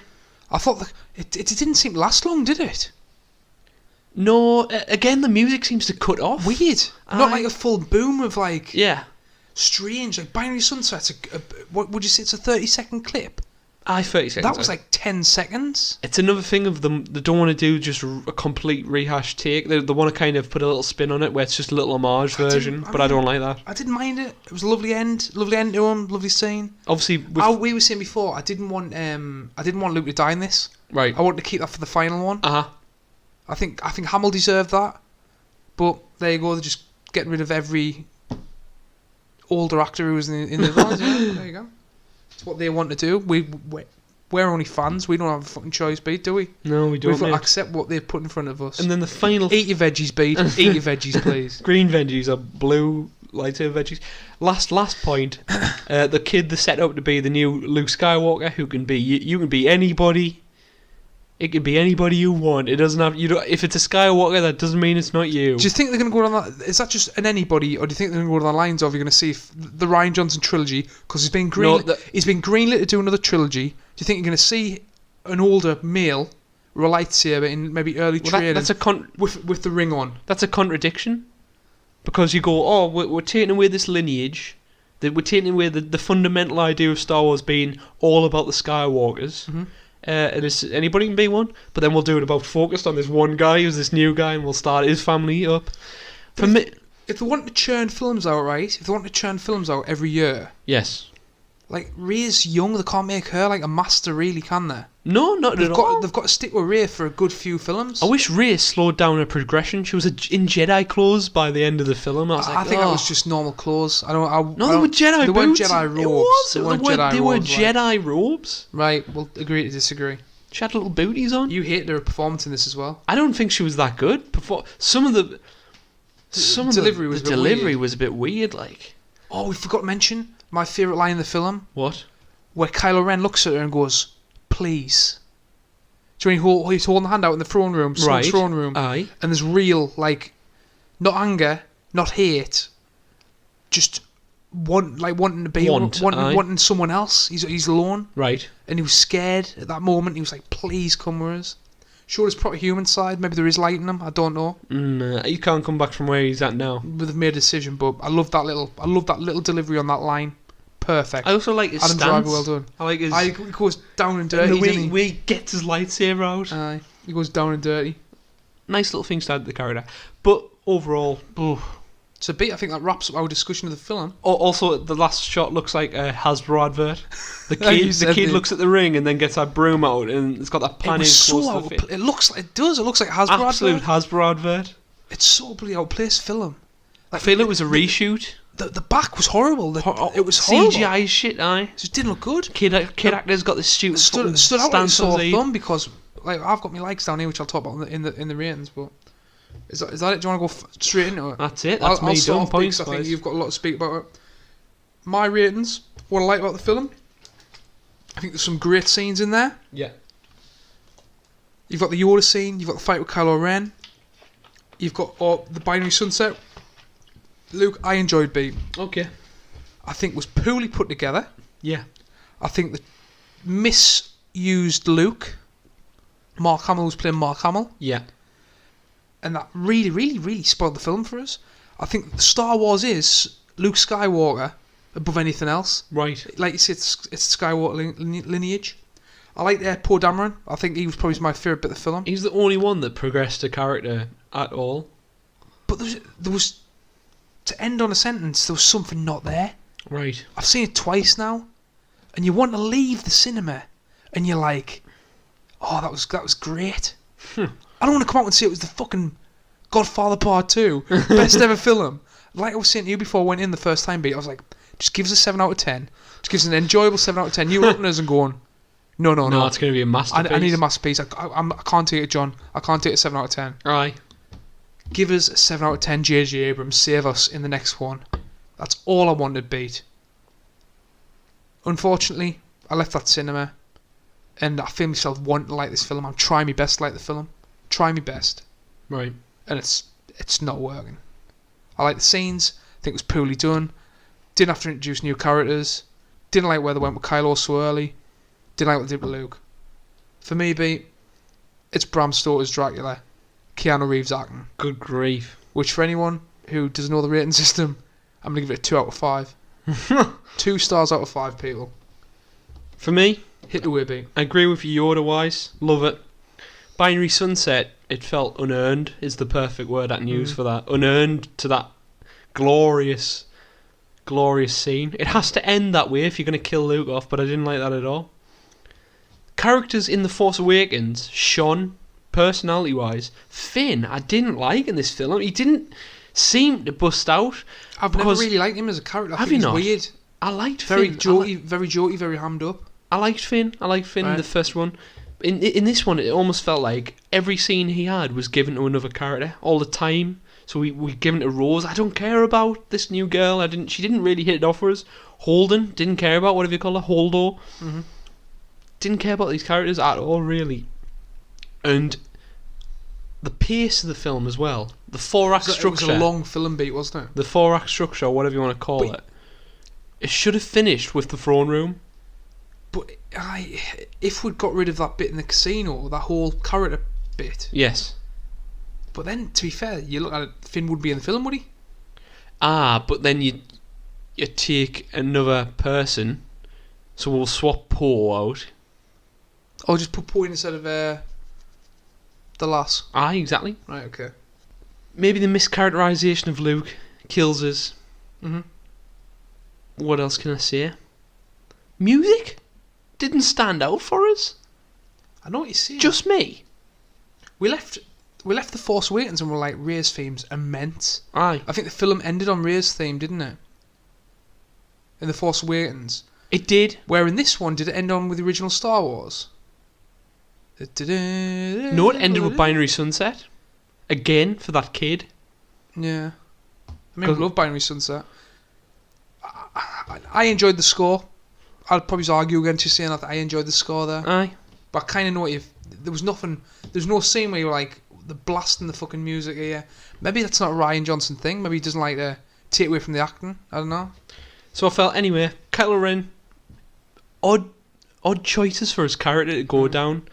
A: I thought it didn't seem to last long, did it?
B: No. Again, the music seems to cut off.
A: Weird. Not like a full boom of like
B: Yeah.
A: strange. Like Binary Sunset's what would you say? It's a 30-second clip.
B: 30 seconds.
A: That was like 10 seconds.
B: It's another thing of them. They don't want to do just a complete rehash take. They want to kind of put a little spin on it where it's just a little homage version. But I don't like that.
A: I didn't mind it. It was a lovely end to him. Lovely scene.
B: Obviously,
A: We were saying before, I didn't want Luke to die in this.
B: right.
A: I wanted to keep that for the final one.
B: Uh huh.
A: I think Hamill deserved that. But there you go. They're just getting rid of every older actor who was in the villains. Yeah, there you go. It's what they want to do. We're only fans. We don't have a fucking choice, beat, do we?
B: No, we don't.
A: We've got to
B: mate.
A: accept what they've put in front of us.
B: And then the final
A: Eat your veggies, beat. Eat your veggies, please.
B: green veggies are blue lightsaber veggies. Last point. The kid that's set up to be the new Luke Skywalker, who can be you can be anybody. It can be anybody you want. It doesn't have if it's a Skywalker, that doesn't mean it's not you.
A: Do you think they're going to go on that? Is that just an anybody, or do you think they're going to go to the lines of you're going to see the Ryan Johnson trilogy because he's been he's been greenlit to do another trilogy? Do you think you're going to see an older male with a lightsaber in maybe early training with the ring on?
B: That's a contradiction, because you go, oh, we're taking away this lineage, that we're taking away the fundamental idea of Star Wars being all about the Skywalkers.
A: Mm-hmm.
B: And it's, anybody can be one, but then we'll do it about focused on this one guy who's this new guy, and we'll start his family up.
A: If they want to churn films out, right? If they want to churn films out every year,
B: yes,
A: Like, Rey's young, they can't make her like a master, really, can they?
B: No, not at all.
A: They've got to stick with Rey for a good few films.
B: I wish Rey slowed down her progression. She was in Jedi clothes by the end of the film.
A: I think that was just normal clothes.
B: They were Jedi
A: They
B: boots.
A: weren't Jedi robes.
B: It was.
A: They weren't
B: They were
A: robes,
B: Jedi robes.
A: Right, we'll agree to disagree.
B: She had little booties on.
A: You hated her performance in this as well.
B: I don't think she was that good. The delivery was a bit weird. Like,
A: Oh, we forgot to mention my favourite line in the film,
B: what?
A: where Kylo Ren looks at her and goes, "Please." Do you know when he's holding the hand out in the throne room,
B: Right.
A: throne room,
B: Aye.
A: and there's real, like, not anger, not hate, just wanting to be,
B: Aye.
A: wanting someone else. He's alone,
B: Right.
A: and he was scared at that moment. He was like, "Please come with us." Sure, his proper human side. Maybe there is light in him. I don't know.
B: He can't come back from where he's at now.
A: But they've made a decision. But I love that little delivery on that line. Perfect.
B: I also like his
A: Adam
B: stance.
A: Driver, well done.
B: I like his.
A: He goes down and
B: and
A: dirty.
B: the way,
A: doesn't he?
B: way he gets his lightsaber out.
A: Aye, he goes down and dirty.
B: Nice little things to add to the character. But overall,
A: So, I think that wraps up our discussion of the film.
B: also the last shot looks like a Hasbro advert. The
A: Oh, you
B: kid, the
A: said
B: kid
A: this.
B: looks at the ring and then gets that broom out and it's got that
A: It
B: panning
A: was so
B: close to
A: out
B: the
A: of
B: face.
A: it looks like it does. It looks like Hasbro.
B: Absolute
A: advert.
B: Hasbro advert.
A: It's so bloody outplaced film.
B: I feel it was a reshoot.
A: The back was horrible. It was horrible.
B: CGI shit. Aye.
A: It just didn't look good.
B: Kid actors got this stupid
A: Stood
B: fucking
A: out like a
B: stance on
A: sore
B: the-
A: thumb because, like, I've got my likes down here, which I'll talk about in the ratings. But is that it? Do you want to go straight into it?
B: That's it. That's
A: I'll
B: me
A: start
B: done.
A: off big,
B: Points
A: 'cause I think
B: wise.
A: you've got a lot to speak about it. My ratings, what I like about the film, I think there's some great scenes in there.
B: Yeah.
A: You've got the Yoda scene, you've got the fight with Kylo Ren, you've got the binary sunset. Luke, I enjoyed beat.
B: Okay.
A: I think was poorly put together.
B: Yeah.
A: I think the misused Luke. Mark Hamill was playing Mark Hamill,
B: Yeah.
A: and that really, really, really spoiled the film for us. I think Star Wars is Luke Skywalker above anything else.
B: Right.
A: Like you said, it's Skywalker lineage. I like Poe Dameron. I think he was probably my favourite bit of the film.
B: He's the only one that progressed a character at all.
A: But there was to end on a sentence, there was something not there.
B: Right.
A: I've seen it twice now, and you want to leave the cinema, and you're like, "Oh, that was great." I don't want to come out and say it was the fucking Godfather Part 2, best ever film. Like I was saying to you before I went in the first time, I was like, just give us a 7 out of 10. Just give us an enjoyable 7 out of 10. You were looking at us and going, no.
B: No, it's going to be a masterpiece.
A: I need a masterpiece. I can't take it, John. I can't take a 7 out of 10.
B: Aye.
A: Give us a 7 out of 10, J.J. Abrams. Save us in the next one. That's all I wanted, beat. Unfortunately, I left that cinema, and I feel myself wanting to like this film. I'm trying my best to like the film. Trying my best.
B: Right.
A: And it's not working. I like the scenes. I think it was poorly done. Didn't have to introduce new characters. Didn't like where they went with Kylo so early. Didn't like what they did with Luke. For me, beat, it's Bram Stoker's Dracula, Keanu Reeves acting.
B: Good grief.
A: Which for anyone who doesn't know the rating system, I'm going to give it a 2 out of 5. 2 stars out of 5, people.
B: For me,
A: Hit the way, beat.
B: I agree with you Yoda-wise. Love it. Binary Sunset, it felt unearned is the perfect word I can use for that. Unearned to that glorious, glorious scene. It has to end that way if you're going to kill Luke off, but I didn't like that at all. Characters in The Force Awakens shone, personality-wise. Finn, I didn't like in this film. He didn't seem to bust out.
A: I've never really liked him as a character. I
B: Have
A: think
B: you
A: he's
B: not?
A: weird.
B: I liked
A: Very
B: Finn.
A: jokey, very hammed up.
B: I liked Finn. I liked Finn in
A: Right.
B: the first one. In this one, it almost felt like every scene he had was given to another character all the time. So we given it to Rose. I don't care about this new girl. She didn't really hit it off for us. Holden, didn't care about, whatever you call her, Holdo.
A: Mm-hmm.
B: Didn't care about these characters at all, really. And the pace of the film as well. The 4-act structure.
A: It was a long film beat, wasn't it?
B: The 4-act structure, or whatever you want to call it. It should have finished with the throne room.
A: But if we'd got rid of that bit in the casino, that whole character bit.
B: Yes.
A: But then, to be fair, you look at it, Finn would be in the film, would he?
B: But then you take another person, so we'll swap Poe out.
A: Or just put Poe in instead of the lass.
B: Aye, exactly.
A: Right, okay.
B: Maybe the mischaracterization of Luke kills us.
A: Mm-hmm.
B: What else can I say? music didn't stand out for us.
A: I know what you're saying.
B: Just me.
A: We left The Force Awakens and we're like, Rey's theme's immense.
B: Aye.
A: I think the film ended on Rey's theme, didn't it? In The Force Awakens.
B: It did.
A: Where in this one, did it end on with the original Star Wars?
B: No, it ended with Binary Sunset. Again, for that kid.
A: Yeah. I mean, I love Binary Sunset. I enjoyed the score. I'd probably argue against you saying that I enjoyed the score there.
B: Aye.
A: But I kind of know what you've... There was no scene where you were like, the blasting the fucking music here. Maybe that's not a Rian Johnson thing. Maybe he doesn't like to take away from the acting. I don't know.
B: So I felt, anyway, Kylo Ren, odd choices for his character to go down.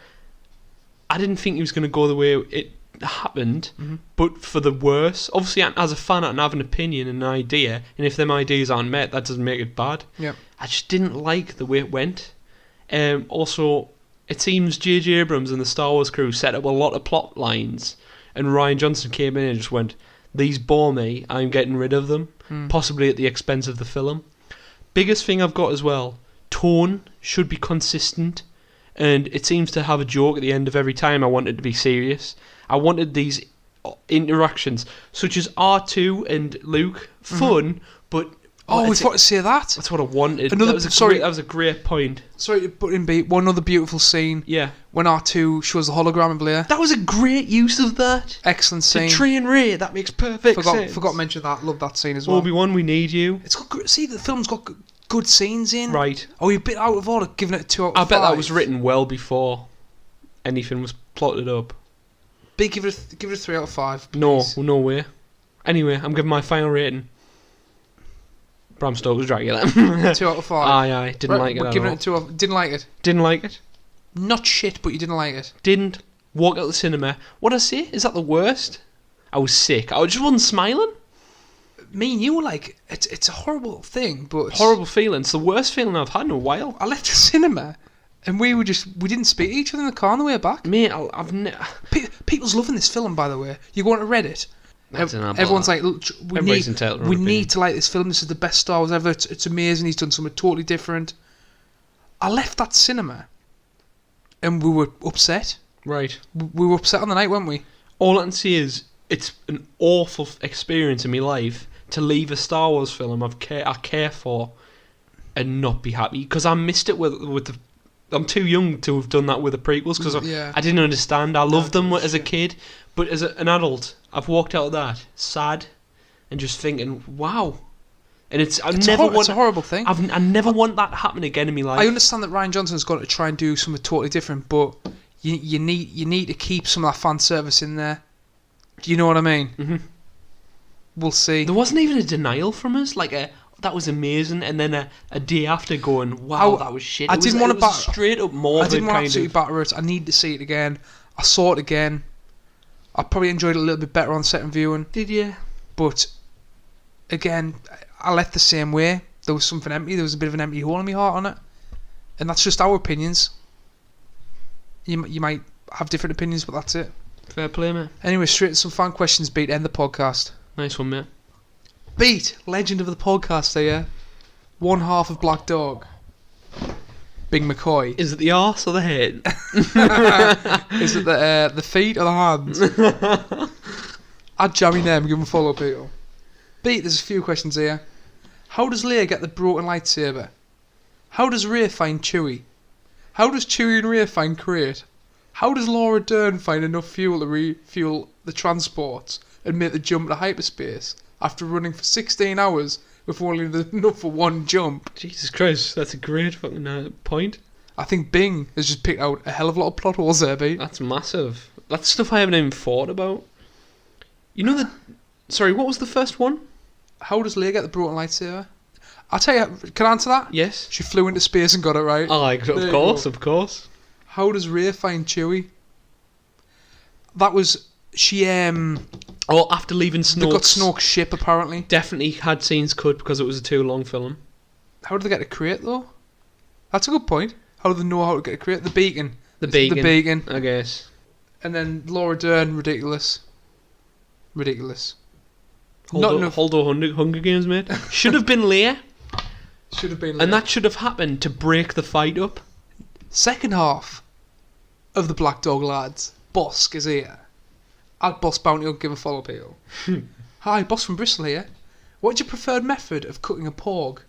B: I didn't think he was going to go the way it happened, but for the worse. Obviously, as a fan, I can have an opinion and an idea, and if them ideas aren't met, that doesn't make it bad.
A: Yeah.
B: I just didn't like the way it went. Also, it seems J.J. Abrams and the Star Wars crew set up a lot of plot lines, and Rian Johnson came in and just went, "These bore me, I'm getting rid of them," possibly at the expense of the film. Biggest thing I've got as well, tone should be consistent, and it seems to have a joke at the end of every time I want it to be serious. I wanted these interactions, such as R2 and Luke, fun, but...
A: Oh, we forgot to say that.
B: That's what I wanted.
A: Another-
B: that was a great point.
A: Sorry to put in beat. One other beautiful scene.
B: Yeah.
A: When R2 shows the hologram of Leia.
B: That was a great use of that.
A: Excellent
B: To
A: scene.
B: train Rey, that makes perfect sense.
A: Forgot to mention that. Love that scene as well.
B: Obi-Wan, we need you.
A: It's got see, the film's got good scenes in.
B: Right.
A: Oh, you're a bit out of order giving it a 2 out of 5.
B: I bet that was written well before anything was plotted up.
A: Big, give it a 3 out of 5.
B: No,
A: please.
B: no way. Anyway, I'm giving my final rating. Bram Stoker's Dracula.
A: 2 out of 5.
B: Aye. Didn't like it
A: we're
B: at
A: giving
B: all.
A: it 2 out. Didn't like it.
B: Didn't like it.
A: Not shit, but you didn't like it.
B: Didn't walk out the cinema. What'd I say? Is that the worst? I was sick. I just wasn't smiling.
A: Me and you were like, it's a horrible thing, but
B: Horrible feeling. It's the worst feeling I've had in a while.
A: I left the cinema, and we didn't speak to each other in the car on the way back.
B: Mate, I've never...
A: People's loving this film, by the way. You go on to Reddit.
B: I don't know about
A: Everyone's
B: that.
A: like, look, we
B: Everybody's entitled to their
A: we
B: opinion.
A: need to like this film. This is the best Star Wars ever. It's amazing. He's done something totally different. I left that cinema, and we were upset.
B: Right.
A: We were upset on the night, weren't we?
B: All I can say is it's an awful experience in my life to leave a Star Wars film I care for and not be happy, because I missed it with the... I'm too young to have done that with the prequels, because
A: Yeah.
B: I didn't understand. I loved them as a
A: shit.
B: kid, but as an adult, I've walked out of that sad and just thinking, wow. And it's
A: a horrible thing.
B: I never want that to happen again in my life.
A: I understand that Rian Johnson's got to try and do something totally different, but you need to keep some of that fan service in there. Do you know what I mean?
B: Mhm.
A: We'll see.
B: There wasn't even a denial from us, like that was amazing, and then a day after going, wow, that was shit.
A: I didn't want to
B: straight up
A: I
B: morbid
A: didn't want to
B: kind
A: absolutely
B: of...
A: batter it. I need to see it again. I saw it again. I probably enjoyed it a little bit better on second viewing,
B: Did you?
A: but again, I left the same way. There was something empty. There was a bit of an empty hole in my heart on it, and that's just our opinions. You might have different opinions, but that's it.
B: Fair play, mate.
A: Anyway, straight to some fan questions. Beat, end the podcast.
B: Nice one, mate.
A: Beat, legend of the podcast here. One half of Black Dog. Big McCoy.
B: Is it the arse or the head?
A: Is it the feet or the hands? Add Jammy name, give him a follow, Peter. Beat, there's a few questions here. How does Leia get the broken lightsaber? How does Rey find Chewie? How does Chewie and Rey find Crate? How does Laura Dern find enough fuel to refuel the transports and make the jump to hyperspace after running for 16 hours with only enough for one jump?
B: Jesus Christ, that's a great fucking point.
A: I think Bing has just picked out a hell of a lot of plot holes there, Beat.
B: That's massive. That's stuff I haven't even thought about. You know the... Sorry, what was the first one?
A: How does Leia get the broken lightsaber? I'll tell you, can I answer that?
B: Yes.
A: She flew into space and got it right. There you
B: of
A: go.
B: course.
A: How does Rey find Chewie? That was... She,
B: Oh, after leaving
A: They got
B: Snoke's...
A: Snoke's ship, apparently.
B: Definitely had scenes cut because it was a too long film.
A: How did they get to Crate, though? That's a good point. How do they know how to get to Crate? The beacon.
B: The
A: It's
B: beacon.
A: The beacon.
B: I guess.
A: And then Laura Dern, ridiculous. Ridiculous.
B: Hold
A: Not
B: on,
A: enough.
B: Hunger Games, mate. Should have been Leia.
A: Should have been.
B: And that should have happened to break the fight up.
A: Second half of the Black Dog Lads. Bosk is here. At Boss Bounty will give a follow, people. Hi, Boss from Bristol here. What's your preferred method of cooking a pork?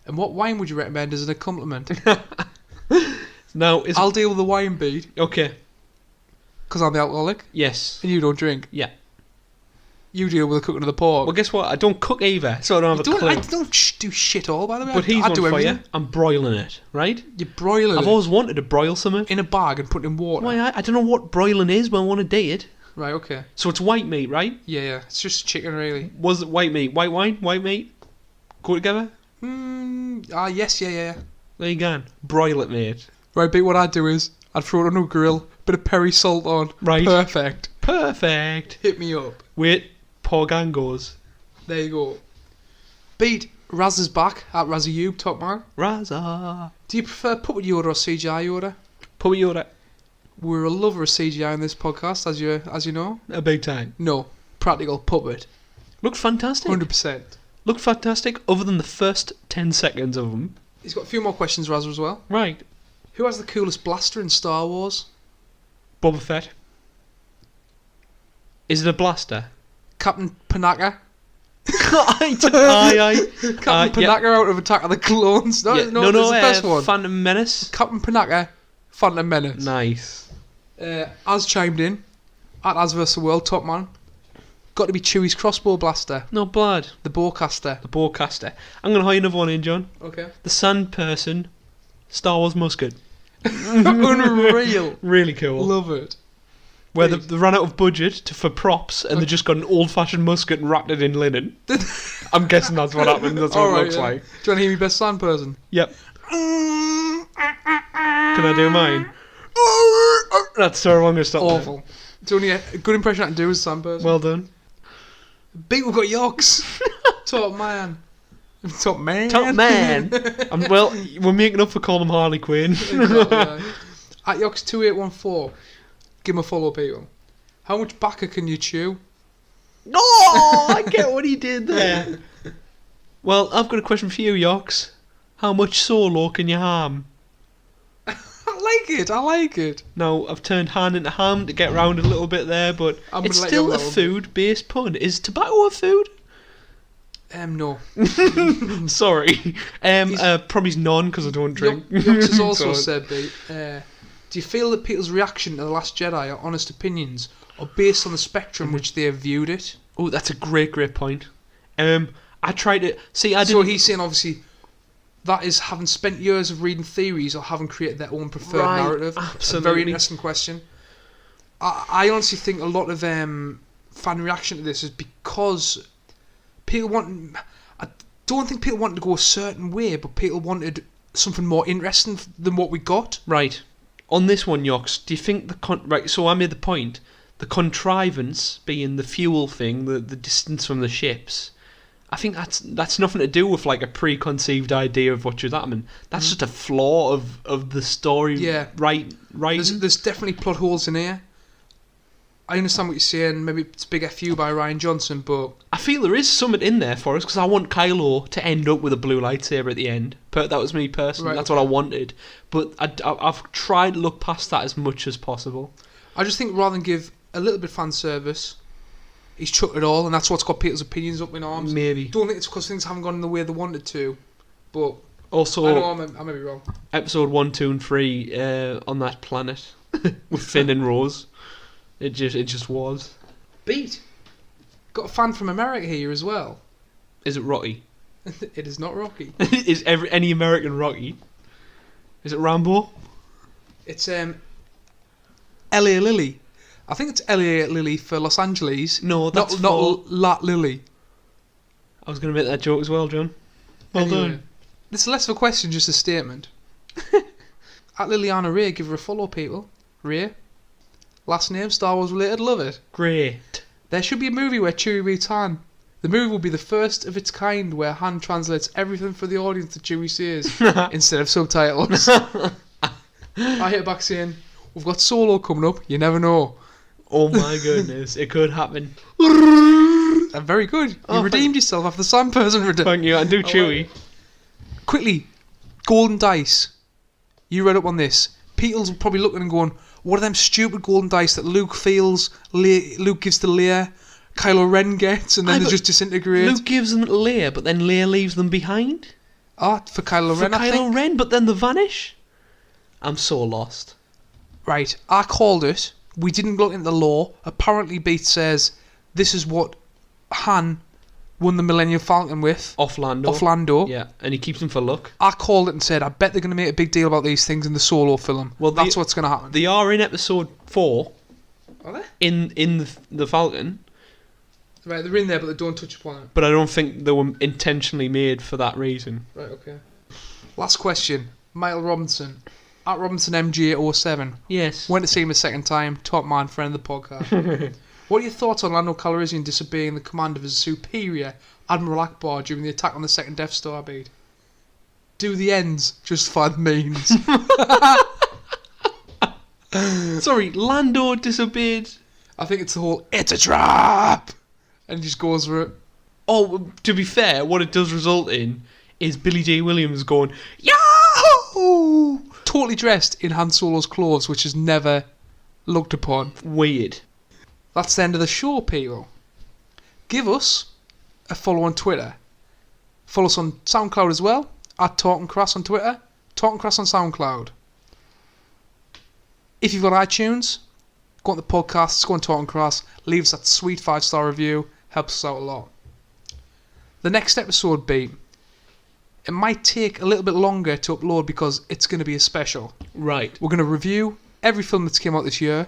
A: And what wine would you recommend as an accompaniment?
B: Now,
A: I'll deal with the wine beat,
B: okay.
A: because I'm the alcoholic,
B: Yes.
A: and you don't drink.
B: Yeah.
A: You deal with the cooking of the pork.
B: Well, guess what? I don't cook either, so I don't have a clue.
A: I don't do shit all, by the way.
B: But he's
A: I
B: on
A: do
B: fire.
A: everything.
B: I'm broiling it, right?
A: You broil
B: I've
A: it
B: always wanted to broil something.
A: in a bag and put it in water.
B: Why? I don't know what broiling is, but I want to date it.
A: Right, okay.
B: So it's white meat, right?
A: Yeah. It's just chicken, really.
B: Was it white meat? White wine? White meat? Go together?
A: Yes, yeah.
B: There you go. Broil it, mate.
A: Right, but what I'd do is, I'd throw it on a grill, bit of Perry salt on.
B: Right.
A: Perfect.
B: Perfect.
A: Hit me up.
B: Wait, poor gangos.
A: There you go. Beat, Raz is back at RazzyU, top man.
B: Raza.
A: Do you prefer puppet Yoda or CGI Yoda?
B: Put your order.
A: We're a lover of CGI in this podcast, as you know.
B: A big time.
A: No, practical puppet.
B: Looked fantastic.
A: 100%.
B: Looked fantastic, other than the first 10 seconds of them.
A: He's got a few more questions, Raz, as well.
B: Right.
A: Who has the coolest blaster in Star Wars?
B: Boba Fett. Is it a blaster?
A: Captain Panaka.
B: Aye.
A: Captain Panaka out of Attack of the Clones. No,
B: Yeah,
A: no, there's the best one.
B: Phantom Menace.
A: Captain Panaka, Phantom Menace.
B: Nice.
A: As chimed in, at As vs. the World, top man. Got to be Chewie's crossbow blaster,
B: Not bad.
A: the bowcaster.
B: The bowcaster. I'm going to hire another one in, John.
A: Okay.
B: The Sand Person. Star Wars musket.
A: Unreal.
B: Really cool.
A: Love it.
B: Where they ran out of budget for props and they just got an old-fashioned musket and wrapped it in linen. I'm guessing that's what happened. That's what it looks like.
A: Do you want to hear me best sound person?
B: Yep. Can I do mine? That's so wrong. Stop.
A: Awful. It's only a good impression I can do as a sound person.
B: Well done.
A: Beat, we've got Yoks. Top man. Top man.
B: Top man. Well, we're making up for calling him Harley Quinn.
A: Exactly, yeah. At Yoks2814, give him a follow, people. How much backer can you chew?
B: Oh, I get what he did there. Well, I've got a question for you, Yox. How much solo can you harm?
A: I like it.
B: Now, I've turned hand into ham to get round a little bit there, but
A: I'm
B: it's
A: gonna let
B: still
A: you
B: a
A: alone.
B: food-based pun. Is tobacco a food?
A: No.
B: Sorry. Probably none, because I don't drink.
A: Yoks has also
B: So-
A: said, Beat, do you feel that people's reaction to The Last Jedi are honest opinions, or based on the spectrum which they have viewed it?
B: Oh, that's a great point. I tried to... See, I didn't...
A: So he's saying, obviously, that is having spent years of reading theories or having created their own preferred
B: Right,
A: narrative.
B: absolutely.
A: A very interesting question. I honestly think a lot of fan reaction to this is because people want... I don't think people wanted to go a certain way, but people wanted something more interesting than what we got.
B: Right. On this one, Yox, do you think right, so I made the point, the contrivance being the fuel thing, the distance from the ships, I think that's nothing to do with like a preconceived idea of what should happen. That's just a flaw of the story.
A: Yeah.
B: Right.
A: There's definitely plot holes in here. I understand what you're saying. Maybe it's big FU by Ryan Johnson, but
B: I feel there is something in there for us because I want Kylo to end up with a blue lightsaber at the end. That was me personally.
A: Right,
B: That's what I wanted. But I've tried to look past that as much as possible.
A: I just think rather than give a little bit of fan service, he's chucked it all, and that's what's got people's opinions up in arms.
B: Maybe.
A: Don't think it's because things haven't gone the way they wanted to, but
B: Also,
A: I know I may be wrong.
B: episode 1, 2, and 3 on that planet with Finn and Rose. It just was.
A: Beat. Got a fan from America here as well.
B: Is it Rocky?
A: It is not Rocky.
B: Is any American Rocky? Is it Rambo?
A: It's Elliot Lilly. I think it's Elliot Lilly for Los Angeles.
B: No, that's
A: not Lat Lilly.
B: I was going to make that joke as well, John. Well
A: Anyway,
B: done.
A: This is less of a question, just a statement. At Liliana Ray, give her a follow, people. Ray. Last name, Star Wars related, love it.
B: Great.
A: There should be a movie where Chewie reads Han. The movie will be the first of its kind where Han translates everything for the audience that Chewie says instead of subtitles. I hit back saying, we've got Solo coming up, you never know.
B: Oh my goodness, it could happen.
A: Very good. You
B: Oh,
A: redeemed yourself after the Sam person redeemed.
B: Thank you, I do Chewy.
A: Quickly, golden dice. You read up on this. People's probably looking and going, what are them stupid golden dice that Luke feels, Luke gives to Leia, Kylo Ren gets, and then they just disintegrate?
B: Luke gives them to Leia, but then Leia leaves them behind.
A: Oh, for Kylo Ren, I think.
B: Kylo Ren, but then they vanish. I'm so lost.
A: Right, I called it. We didn't look into the law. Apparently, Beat says this is what Han won the Millennium Falcon with.
B: Off Lando. Yeah, and he keeps them for luck.
A: I called it and said, I bet they're going to make a big deal about these things in the Solo film. Well, that's what's going to happen.
B: They are in episode 4.
A: Are they?
B: In the Falcon.
A: Right, they're in there, but they don't touch upon it.
B: But I don't think they were intentionally made for that reason.
A: Right, okay. Last question. Michael Robinson. At Robinson MG807.
B: Yes.
A: Went to see him a second time. Top man, friend of the podcast. What are your thoughts on Lando Calrissian disobeying the command of his superior, Admiral Akbar, during the attack on the second Death Star, Beat? Do the ends justify the means?
B: Sorry, Lando disobeyed.
A: I think it's the whole, it's a trap! And he just goes for it.
B: Oh, to be fair, what it does result in is Billy J. Williams going, Yahoo!
A: Totally dressed in Han Solo's clothes, which is never looked upon.
B: Weird.
A: That's the end of the show, people. Give us a follow on Twitter. Follow us on SoundCloud as well. At TalkingCrass on Twitter. TalkingCrass on SoundCloud. If you've got iTunes, go on the podcasts, go on TalkingCrass. Leave us that sweet 5-star review. Helps us out a lot. The next episode, Beat, it might take a little bit longer to upload because it's going to be a special.
B: Right.
A: We're going to review every film that's came out this year,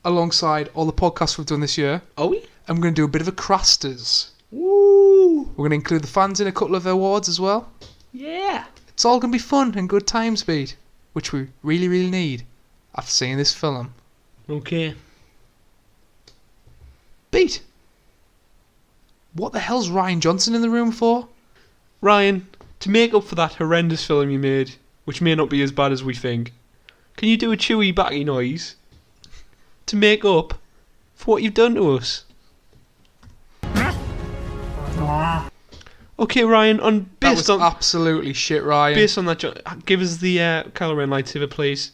A: alongside all the podcasts we've done this year.
B: Are we?
A: And we're going to do a bit of a CRASS'd.
B: Woo!
A: We're going to include the fans in a couple of awards as well.
B: Yeah.
A: It's all going to be fun and good times, Beat, which we really, really need after seeing this film.
B: Okay.
A: Beat, what the hell's Ryan Johnson in the room for?
B: Ryan, to make up for that horrendous film you made, which may not be as bad as we think, can you do a chewy backy noise to make up for what you've done to us? Okay, Ryan,
A: That was absolutely shit, Ryan.
B: based on that, give us the Kylo Ren lightsaber, please.